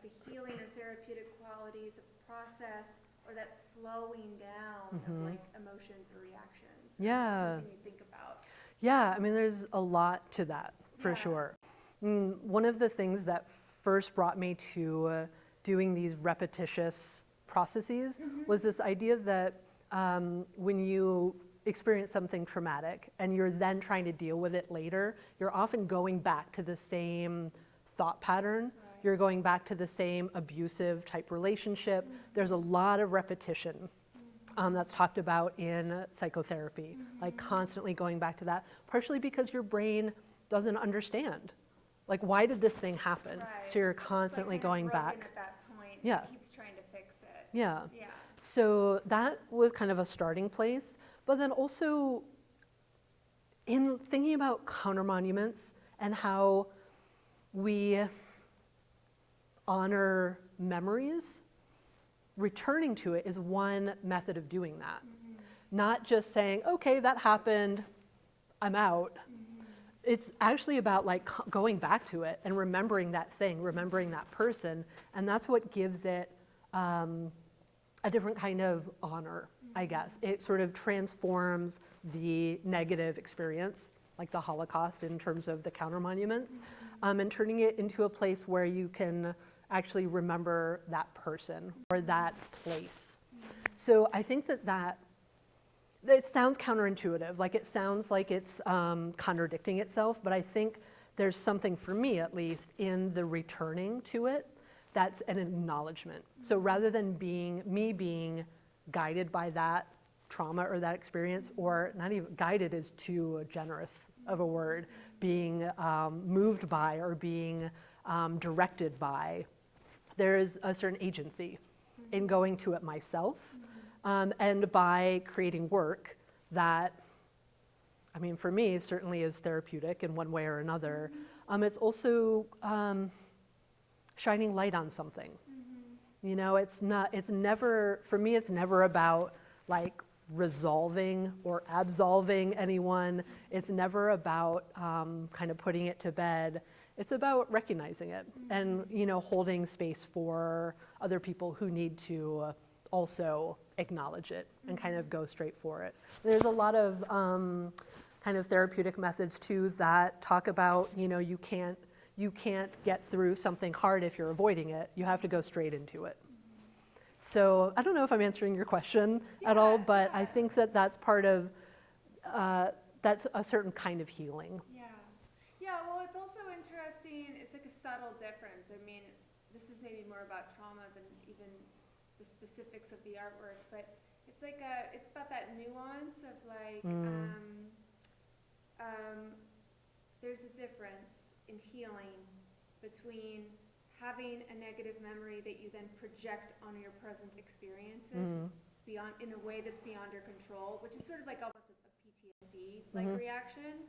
the healing or therapeutic qualities of the process, or that slowing down of emotions or reactions. Yeah. Something you think about. Yeah, I mean, there's a lot to that for sure. One of the things that first brought me to doing these repetitious processes was this idea that when you experience something traumatic and you're then trying to deal with it later, you're often going back to the same thought pattern. Right. You're going back to the same abusive type relationship. There's a lot of repetition that's talked about in psychotherapy, constantly going back to that, partially because your brain doesn't understand. Why did this thing happen? Right. So you're constantly going back. At that point, yeah. It keeps trying to fix it. Yeah. Yeah. So that was kind of a starting place. But then also in thinking about counter monuments and how we honor memories, returning to it is one method of doing that. Not just saying, okay, that happened, I'm out. It's actually about going back to it and remembering that thing, remembering that person, and that's what gives it a different kind of honor, I guess. It sort of transforms the negative experience, like the Holocaust in terms of the counter monuments, and turning it into a place where you can actually remember that person or that place. So I think that it sounds counterintuitive, it sounds like it's contradicting itself, but I think there's something, for me at least, in the returning to it that's an acknowledgement. So rather than being guided by that trauma or that experience, or not even guided is too generous of a word, being moved by or being directed by, there's a certain agency in going to it myself. And by creating work that, I mean, for me, certainly is therapeutic in one way or another. It's also shining light on something. You know, it's never, for me, it's never about resolving or absolving anyone. It's never about kind of putting it to bed. It's about recognizing it and, holding space for other people who need to also acknowledge it and kind of go straight for it. There's a lot of kind of therapeutic methods too that talk about, you can't get through something hard if you're avoiding it. You have to go straight into it. So I don't know if I'm answering your question at all, but I think that that's part of, that's a certain kind of healing. Yeah, well, it's also interesting, it's like a subtle difference. I mean, this is maybe more about trauma than even the specifics of the artwork, but it's like it's about that nuance of like, there's a difference in healing between having a negative memory that you then project on your present experiences beyond, in a way that's beyond your control, which is sort of like almost a PTSD like reaction.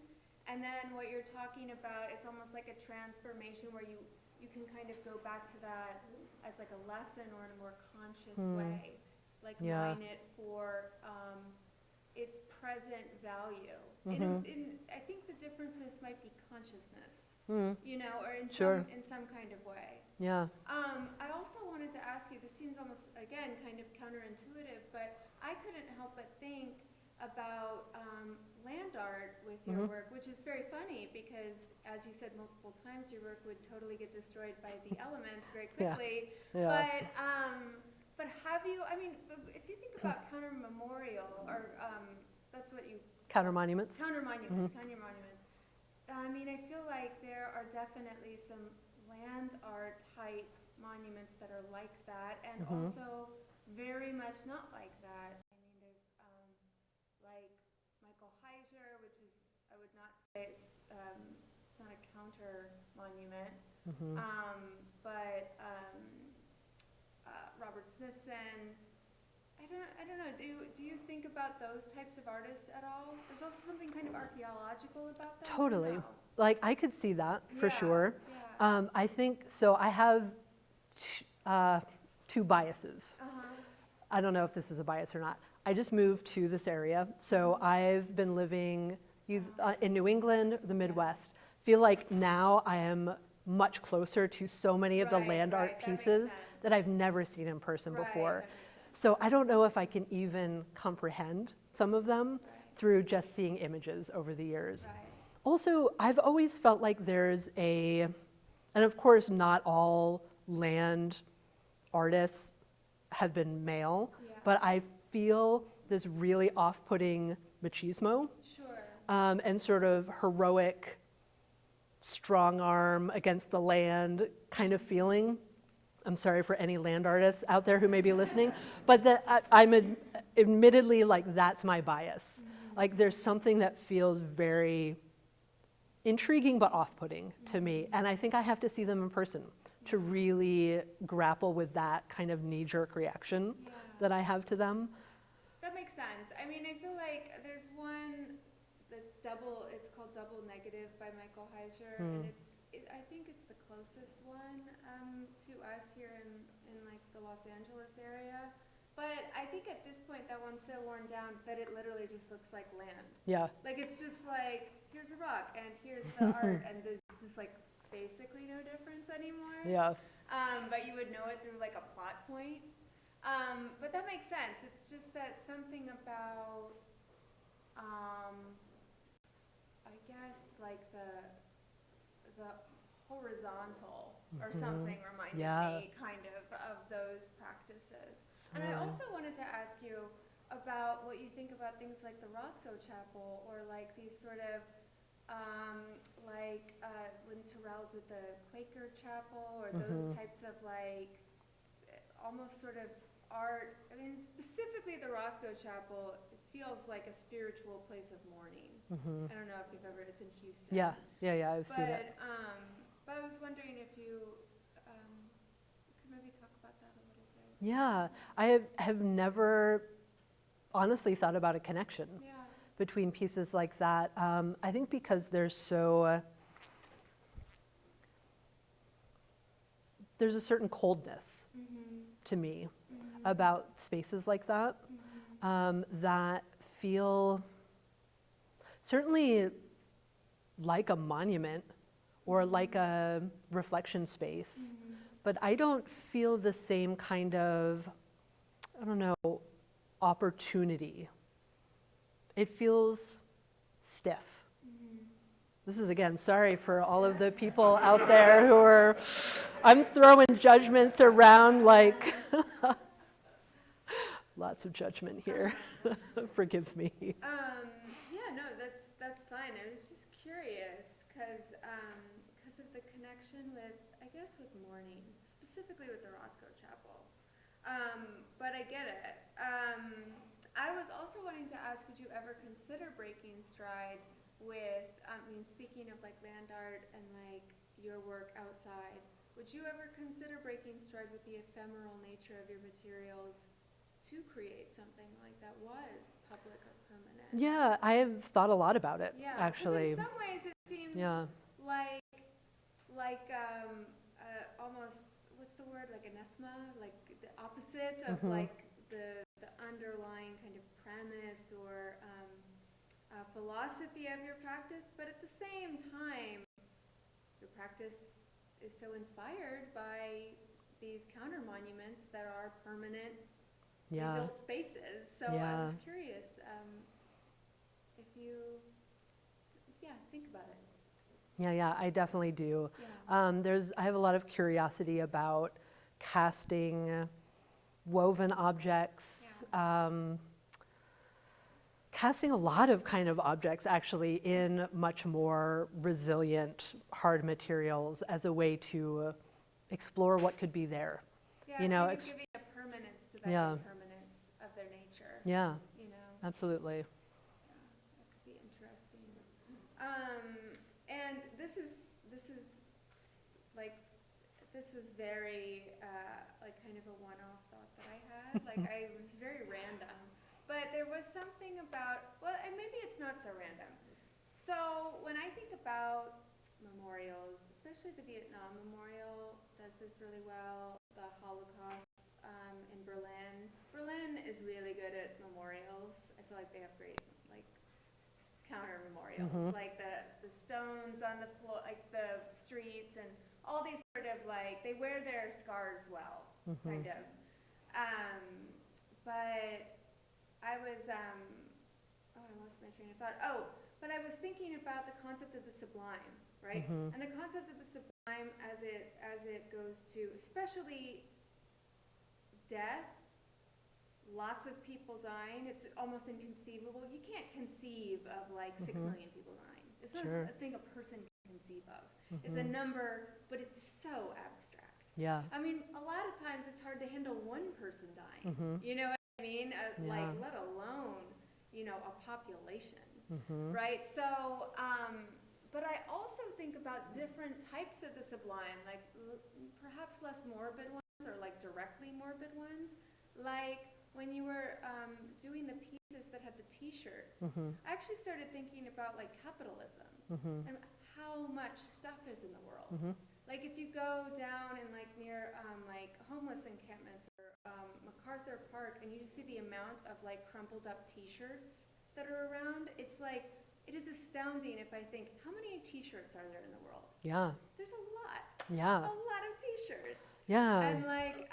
And then what you're talking about, it's almost like a transformation where you can kind of go back to that as like a lesson or in a more conscious way, like mine it for its present value. I think the differences might be consciousness, or in some kind of way. Yeah. I also wanted to ask you, this seems almost, again, kind of counterintuitive, but I couldn't help but think about land art with your work, which is very funny because, as you said multiple times, your work would totally get destroyed by the elements very quickly. Yeah. But have you, I mean, if you think about counter memorial, or that's what you... Counter monuments. Counter monuments. I mean, I feel like there are definitely some land art type monuments that are like that, and also very much not like that. I mean, there's like Michael Heiser, which is, I would not say it's not a counter monument, but Robert Smithson. I don't know. Do you think about those types of artists at all? There's also something kind of archaeological about that. Totally. No? Like I could see that for sure. Yeah. I think so. I have two biases. I don't know if this is a bias or not. I just moved to this area, so I've been living in New England, the Midwest. Feel like now I am much closer to so many of the land art pieces that I've never seen in person before. So I don't know if I can even comprehend some of them through just seeing images over the years. Also, I've always felt like there's and of course not all land artists have been male, but I feel this really off-putting machismo and sort of heroic, strong arm against the land kind of feeling. I'm sorry for any land artists out there who may be listening, but that I'm admittedly like that's my bias. Like there's something that feels very intriguing but off-putting to me, and I think I have to see them in person to really grapple with that kind of knee-jerk reaction that I have to them. That makes sense. I mean, I feel like there's one that's it's called Double Negative by Michael Heiser, and I think it's the closest one to us here in like the Los Angeles area. But I think at this point that one's so worn down that it literally just looks like land. Yeah. Like it's just like, here's a rock and here's the art, and there's just like basically no difference anymore. Yeah. But you would know it through like a plot point. But that makes sense. It's just that something about, I guess like the horizontal or something reminded me kind of those practices. And I also wanted to ask you about what you think about things like the Rothko Chapel, or like these sort of like when Terrell did the Quaker Chapel, or those types of like almost sort of art. I mean, specifically the Rothko Chapel, it feels like a spiritual place of mourning. I don't know if you've ever, it's in Houston. Yeah, I've seen it. But I was wondering if you could maybe talk about that a little bit. Yeah, I have never honestly thought about a connection between pieces like that. I think because there's a certain coldness to me about spaces like that, that feel certainly like a monument or like a reflection space, but I don't feel the same kind of, I don't know, opportunity. It feels stiff. This is, again, sorry for all of the people out there who are, I'm throwing judgments around like, lots of judgment here. Forgive me. Yeah, no, that's fine. I was just curious because of the connection with, I guess, with mourning, specifically with the Rothko Chapel. But I get it. I was also wanting to ask, would you ever consider breaking stride with, speaking of like land art and like your work outside, would you ever consider breaking stride with the ephemeral nature of your materials to create something like that was public or permanent? Yeah, I have thought a lot about it, Yeah, actually. in some ways it seems like almost, what's the word, like anathema, like the opposite of like the underlying kind of premise or philosophy of your practice, but at the same time, your practice is so inspired by these counter monuments that are permanent built spaces. So I was curious if you, think about it. Yeah, I definitely do. Yeah. I have a lot of curiosity about casting woven objects, casting a lot of kind of objects actually in much more resilient, hard materials as a way to explore what could be there. Yeah, giving a permanence to that impermanence of their nature. Yeah, absolutely. Yeah, that could be interesting. And this was very like kind of a one-off thought that I had. Like I was very random, but there was something about, well, and maybe it's not so random. So when I think about memorials, especially the Vietnam Memorial does this really well. The Holocaust in Berlin. Berlin is really good at memorials. I feel like they have great like counter memorials, like the stones on the floor, like the streets, and all these sort of like, they wear their scars well, kind of. But I was, I lost my train of thought. Oh, but I was thinking about the concept of the sublime, right? And the concept of the sublime as it goes to, especially death, lots of people dying. It's almost inconceivable. You can't conceive of like 6 million people dying. It's not a thing a person can conceive of. It's a number, but it's so abstract. Yeah. I mean, a lot of times it's hard to handle one person dying. You know what I mean? Like, let alone, a population, right? So, but I also think about different types of the sublime, like perhaps less morbid ones or like directly morbid ones. Like when you were doing the pieces that had the T-shirts, I actually started thinking about like capitalism and how much stuff is in the world. Like if you go down in like near like homeless encampments or MacArthur Park, and you just see the amount of like crumpled up T-shirts that are around, it's like, it is astounding if I think, how many T-shirts are there in the world? Yeah. There's a lot. Yeah. A lot of T-shirts. Yeah. And like,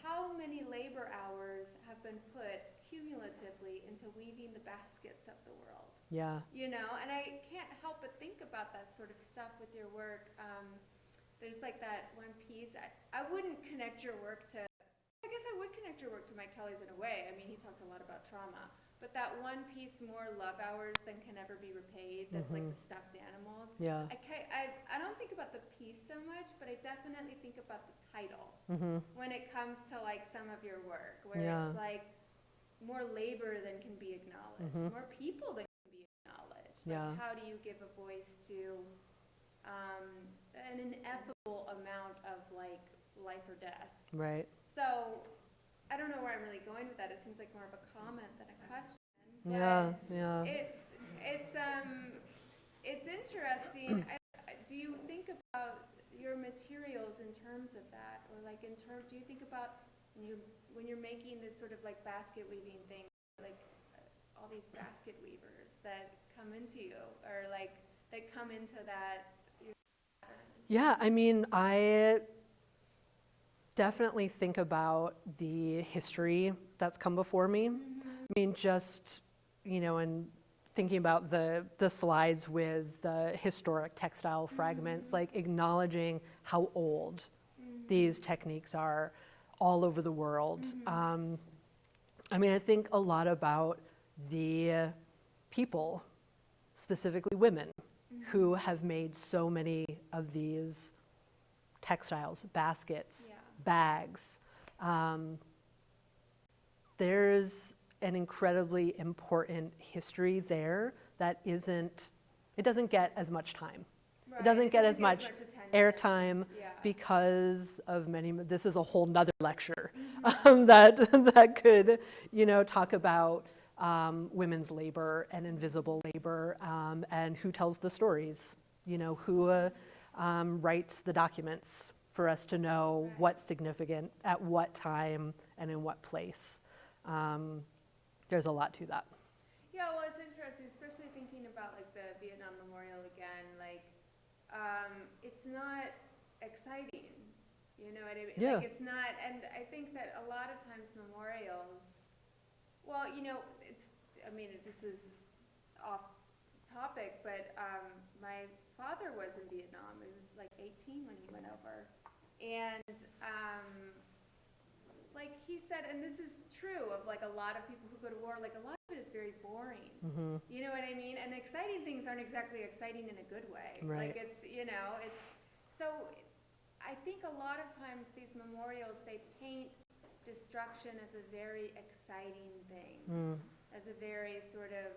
how many labor hours have been put cumulatively into weaving the baskets of the world? Yeah. And I can't help but think about that sort of stuff with your work. There's like that one piece, I wouldn't connect your work to, I guess I would connect your work to Mike Kelly's in a way. I mean, he talked a lot about trauma. But that one piece, More Love Hours Than Can Never Be Repaid, that's like the stuffed animals. Yeah. I don't think about the piece so much, but I definitely think about the title when it comes to like some of your work, where it's like more labor than can be acknowledged, more people than can be acknowledged. Like how do you give a voice to an ineffable amount of like life or death? Right. So I don't know where I'm really going with that. It seems like more of a comment than a question. But it's interesting. Do you think about your materials in terms of that, or like do you think about when you're making this sort of like basket weaving thing, like all these basket weavers that come into you, or like that come into that? Yeah, I mean, I definitely think about the history that's come before me. I mean, just, and thinking about the slides with the historic textile fragments, like acknowledging how old these techniques are all over the world. I mean, I think a lot about the people, specifically women, who have made so many of these textiles, baskets, bags. There's an incredibly important history there that it doesn't get as much time. Right. It doesn't get as much attention. airtime Yeah. because of this is a whole nother lecture that could, talk about women's labor and invisible labor, and who tells the stories, who writes the documents for us to know what's significant at what time and in what place. There's a lot to that. Yeah, well, it's interesting, especially thinking about like the Vietnam Memorial again. Like, it's not exciting, you know what I mean? Yeah. Like, it's not, and I think that a lot of times memorials, well, this is off topic, but my father was in Vietnam. He was like 18 when he went over, and like he said, and this is true of like a lot of people who go to war, like a lot of it is very boring. You know what I mean? And exciting things aren't exactly exciting in a good way. Right. Like it's so I think a lot of times these memorials, they paint destruction as a very exciting thing, as a very sort of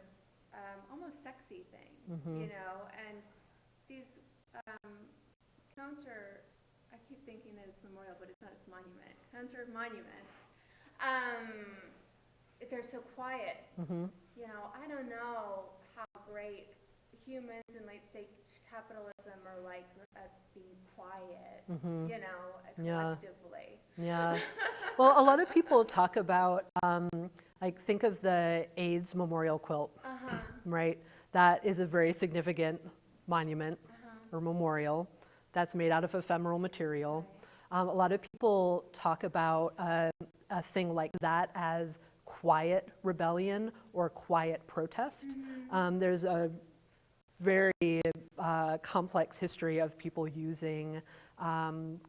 almost sexy thing, and these I keep thinking that it's memorial, but it's not, it's monument. Counter monuments. They're so quiet. I don't know how great humans in late stage capitalism are like at being quiet, collectively. Yeah. Well, a lot of people talk about, think of the AIDS memorial quilt, right? That is a very significant monument or memorial that's made out of ephemeral material. A lot of people talk about a thing like that as quiet rebellion or quiet protest. There's a very complex history of people using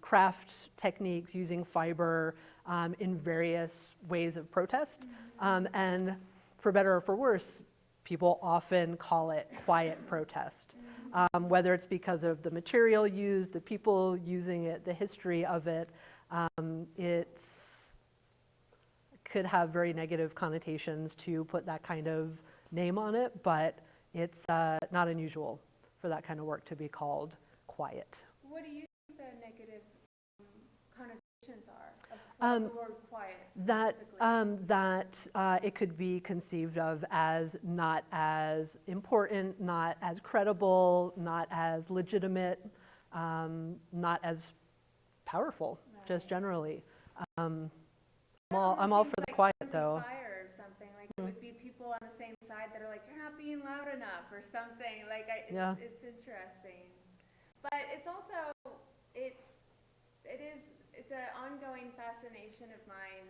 craft techniques, using fiber in various ways of protest. And for better or for worse, people often call it quiet protest. Whether it's because of the material used, the people using it, the history of it, it could have very negative connotations to put that kind of name on it, but it's not unusual for that kind of work to be called quiet. What do you think the negative connotations are of the word quiet specifically? That it could be conceived of as not as important, not as credible, not as legitimate, not as powerful, just generally. I'm all for the quiet, though. Fire or something, like it would be people on the same side that are like, you're not being loud enough or something. Like it's interesting, but it's also it's an ongoing fascination of mine,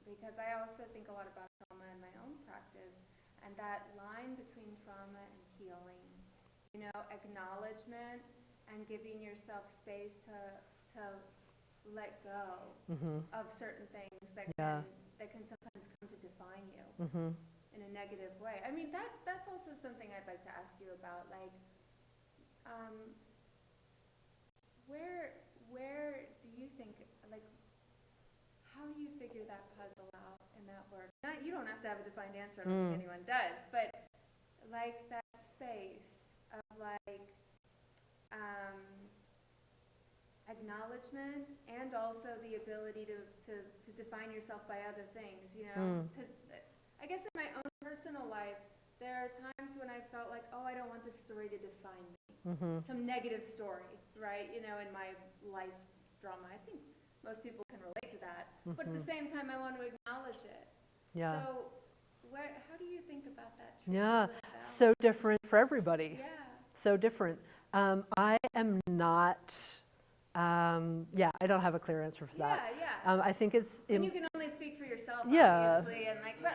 because I also think a lot about trauma in my own practice, and that line between trauma and healing, acknowledgement and giving yourself space to let go of certain things that can sometimes come to define you in a negative way. I mean, that's also something I'd like to ask you about, like, where do you think, like, how do you figure that puzzle out in that work? You don't have to have a defined answer, I don't think anyone does, but like that space of like acknowledgement and also the ability to define yourself by other things, I guess in my own personal life, there are times when I felt like, I don't want this story to define me. Some negative story, right? In my life drama. I think most people can relate to that. But at the same time, I want to acknowledge it. Yeah. So how do you think about that? Yeah, so different for everybody. Yeah. So different. I am not, I don't have a clear answer for that. Yeah. I think it's... And you can only speak for yourself, Yeah. obviously. And but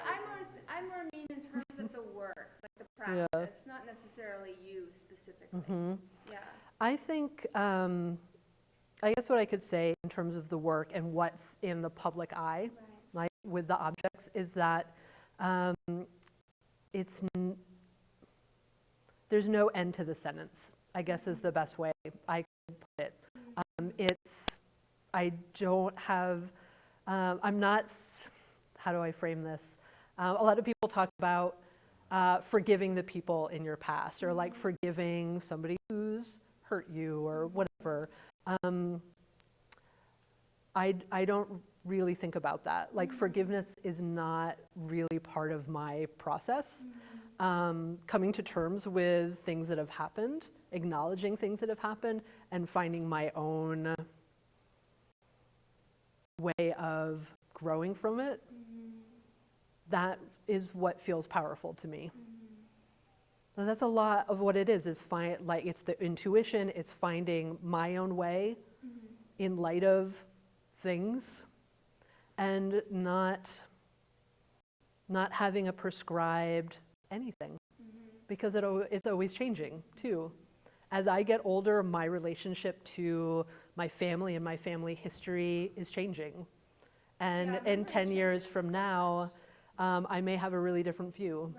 I more mean in terms of the work, like the Yeah. practice, not necessarily you specifically. Mhm. Yeah. I think, I guess what I could say in terms of the work and what's in the public eye, Right. like with the objects, is that um, there's no end to the sentence, I guess is the best way I could put it. I don't have, I'm not, how do I frame this? A lot of people talk about forgiving the people in your past, or like forgiving somebody who's hurt you or whatever. I don't really think about that. Like forgiveness is not really part of my process. Coming to terms with things that have happened, acknowledging things that have happened, and finding my own way of growing from it, that is what feels powerful to me. So that's a lot of what it is like it's the intuition, it's finding my own way in light of things, and not having a prescribed anything, because it's always changing too. As I get older, my relationship to my family and my family history is changing. And in 10 years from now, I may have a really different view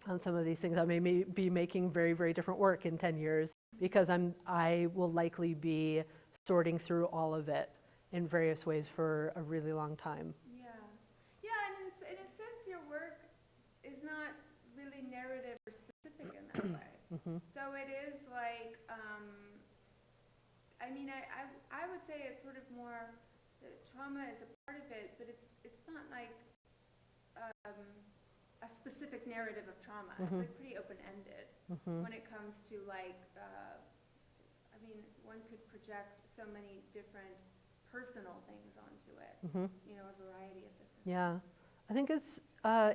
on some of these things. I may be making very, very different work in 10 years because I will likely be sorting through all of it in various ways for a really long time. Yeah. Yeah, and in a sense, your work is not really narrative or specific in that way. So it is like, I mean, I would say it's sort of more, the trauma is a part of it, but it's not like a specific narrative of trauma. It's like pretty open-ended when it comes to like, I mean, one could project so many different personal things onto it, you know, a variety of different Yeah, things. I think it's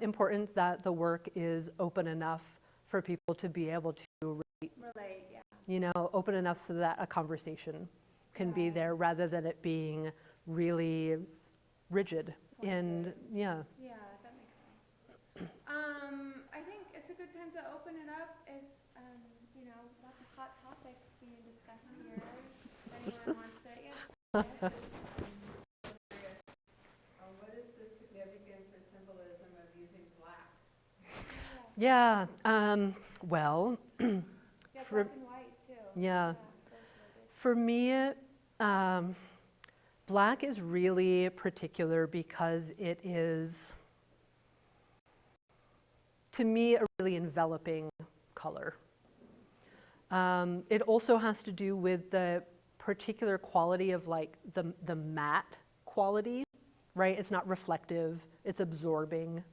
important that the work is open enough for people to be able to Relate, yeah. you know, open enough so that a conversation can be Right. there rather than it being really rigid. And yeah. Yeah, that makes sense. I think it's a good time to open it up if, you know, lots of hot topics being discussed here. If anyone wants to, yes. What is the significance or symbolism of using black? Yeah, well, Yeah, for- black and white too. yeah. both really. For me, black is really particular because it is, to me, a really enveloping color. It also has to do with the particular quality of like the matte quality, right? It's not reflective, it's absorbing.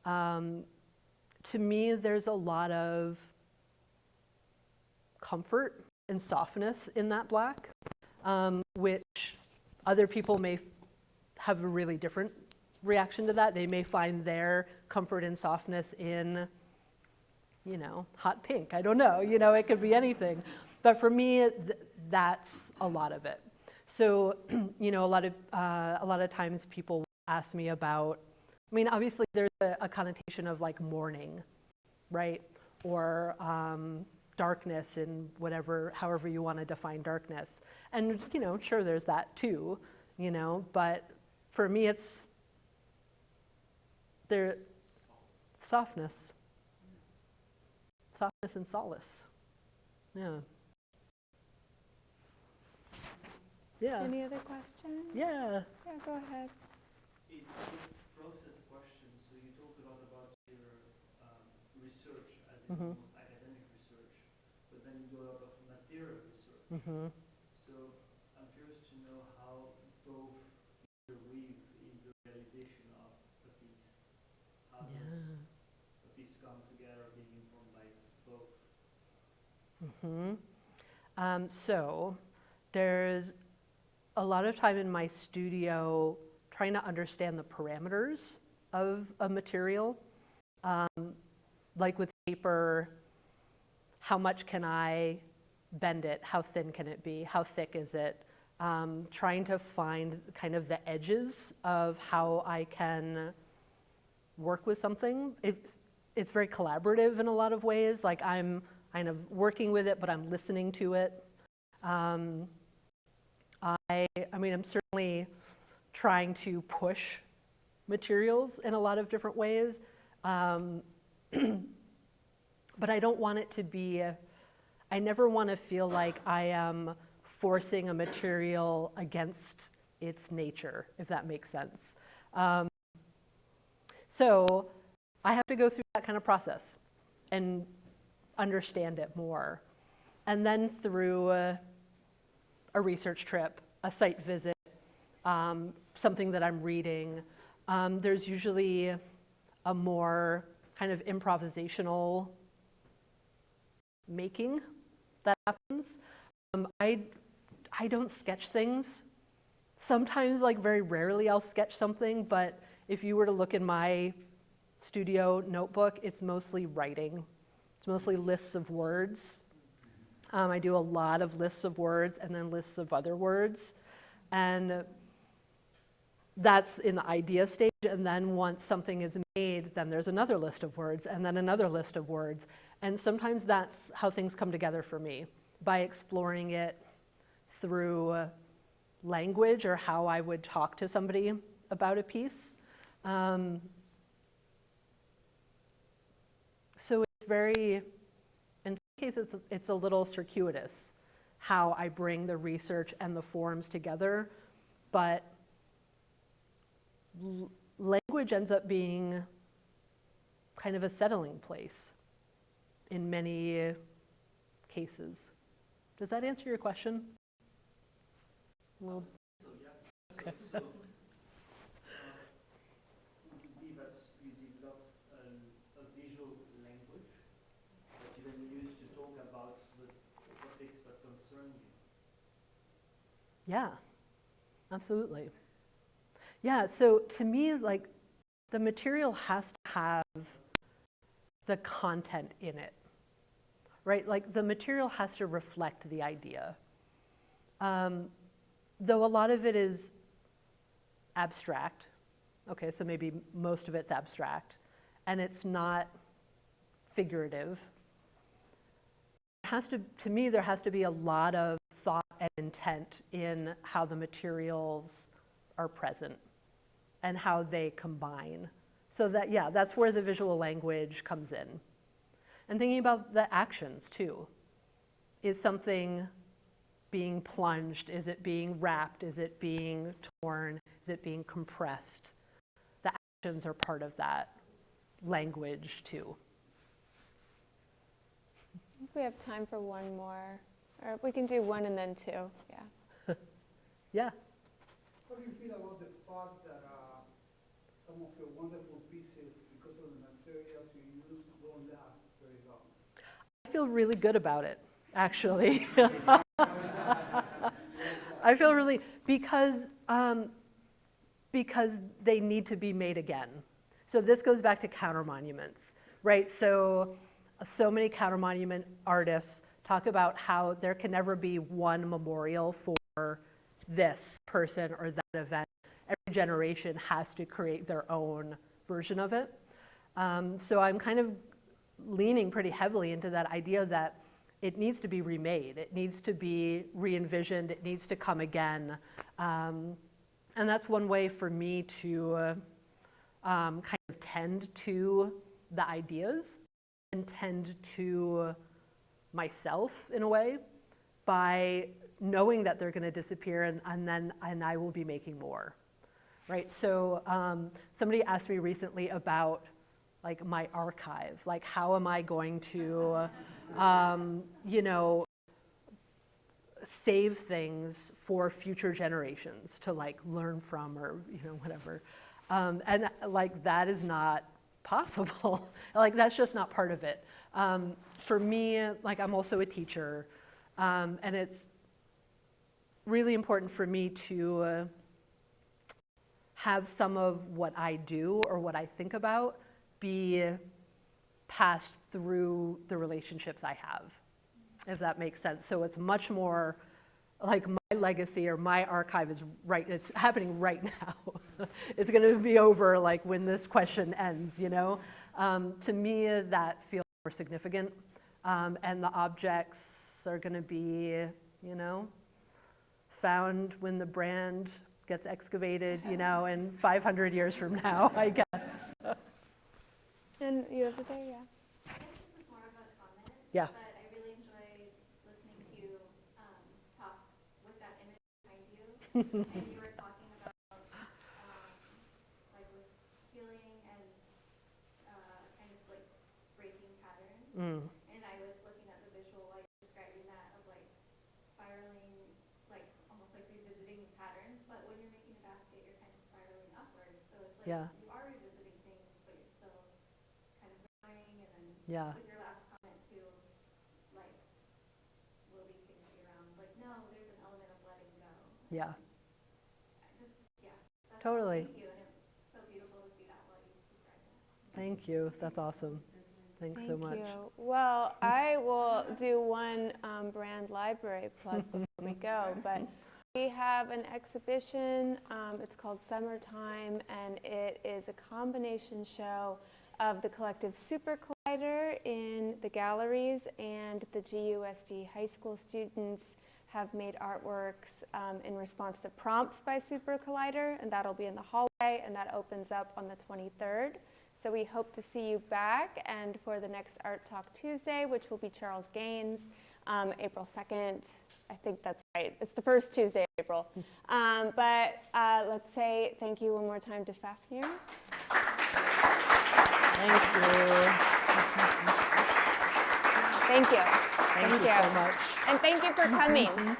To me, there's a lot of comfort and softness in that black, which other people may have a really different reaction to that. They may find their comfort and softness in, you know, hot pink. I don't know, you know, it could be anything. But for me, that's a lot of it. So, you know, a lot of times people ask me about, I mean, obviously there's a connotation of like mourning, right? Or darkness in whatever, however you want to define darkness. And, you know, sure, there's that too, you know, but for me, it's there, softness and solace. Yeah. Yeah. Any other questions? Yeah. Yeah, go ahead. It's a process question. So you talked a lot about your research, as in almost academic research, but then you do a lot of material research. So I'm curious to know how both interweave in the realization of a piece. How does a piece come together, being informed by both? So there's a lot of time in my studio trying to understand the parameters of a material. Like with paper, how much can I bend it? How thin can it be? How thick is it? Trying to find kind of the edges of how I can work with something. it's very collaborative in a lot of ways. Like I'm kind of working with it, but I'm listening to it. I mean, I'm certainly trying to push materials in a lot of different ways, but I don't want it to be, I never want to feel like I am forcing a material against its nature, if that makes sense. So I have to go through that kind of process and understand it more. And then through a research trip, a site visit, something that I'm reading, there's usually a more kind of improvisational making that happens. I don't sketch things. Sometimes, like very rarely, I'll sketch something, but if you were to look in my studio notebook, it's mostly writing. It's mostly lists of words. I do a lot of lists of words and then lists of other words. And that's in the idea stage. And then once something is made, then there's another list of words and then another list of words. And sometimes that's how things come together for me, by exploring it through language or how I would talk to somebody about a piece. So it's very, in some cases, it's a little circuitous how I bring the research and the forms together, but language ends up being kind of a settling place in many cases. Does that answer your question? Well, So yes. okay. So would be that you develop a visual language that you then use to talk about the topics that concern you. Yeah, absolutely. Yeah, so to me, like, the material has to have the content in it, right? Like, the material has to reflect the idea. Though a lot of it is abstract, okay, so maybe most of it's abstract, and it's not figurative. To me, there has to be a lot of thought and intent in how the materials are present and how they combine. So that, yeah, that's where the visual language comes in. And thinking about the actions too. Is something being plunged? Is it being wrapped? Is it being torn? Is it being compressed? The actions are part of that language too. I think we have time for one more, or we can do one and then two, yeah. Yeah. How do you feel about the fact that some of your wonderful pieces, because of the materials you use, don't last very long? I feel really good about it, actually. I feel really, because they need to be made again. So this goes back to counter monuments, right? So many counter monument artists talk about how there can never be one memorial for this person or that event. Every generation has to create their own version of it. So I'm kind of leaning pretty heavily into that idea that it needs to be remade, it needs to be re-envisioned, it needs to come again. And that's one way for me to kind of tend to the ideas and tend to myself in a way by knowing that they're going to disappear and I will be making more, right? So somebody asked me recently about like my archive, like how am I going to, you know, save things for future generations to like learn from or, you know, whatever. And like that is not possible. Like that's just not part of it. For me, like I'm also a teacher, and it's really important for me to have some of what I do or what I think about be passed through the relationships I have, if that makes sense. So it's much more like my legacy or my archive is right, it's happening right now. It's gonna be over like when this question ends, you know? To me, that feels more significant. And the objects are going to be, you know, found when the brand gets excavated, you know, in 500 years from now, I guess. And you have to say, yeah. I guess this is more of a comment. Yeah. But I really enjoyed listening to you talk with that image behind you. And you were talking about like with healing and kind of like breaking patterns. And I was looking at the visual while you're describing that of like spiraling, like almost like revisiting patterns. But when you're making a basket, you're kind of spiraling upwards. So it's like you are revisiting things, but you're still kind of growing. And then with your last comment too, like will these things be around? Like no, there's an element of letting go. Yeah. That's Totally. Thank you, and it's so beautiful to see that while you described it. Thank you. That's awesome. Thanks so much. Thank you. Well, I will do one brand library plug before we go, but we have an exhibition. It's called Summertime, and it is a combination show of the collective Super Collider in the galleries, and the GUSD high school students have made artworks in response to prompts by Super Collider, and that'll be in the hallway, and that opens up on the 23rd. So we hope to see you back, and for the next Art Talk Tuesday, which will be Charles Gaines, April 2nd. I think that's right. It's the first Tuesday of April. But let's say thank you one more time to Fafnir. Thank you. Thank you. Thank you so much. And thank you for coming.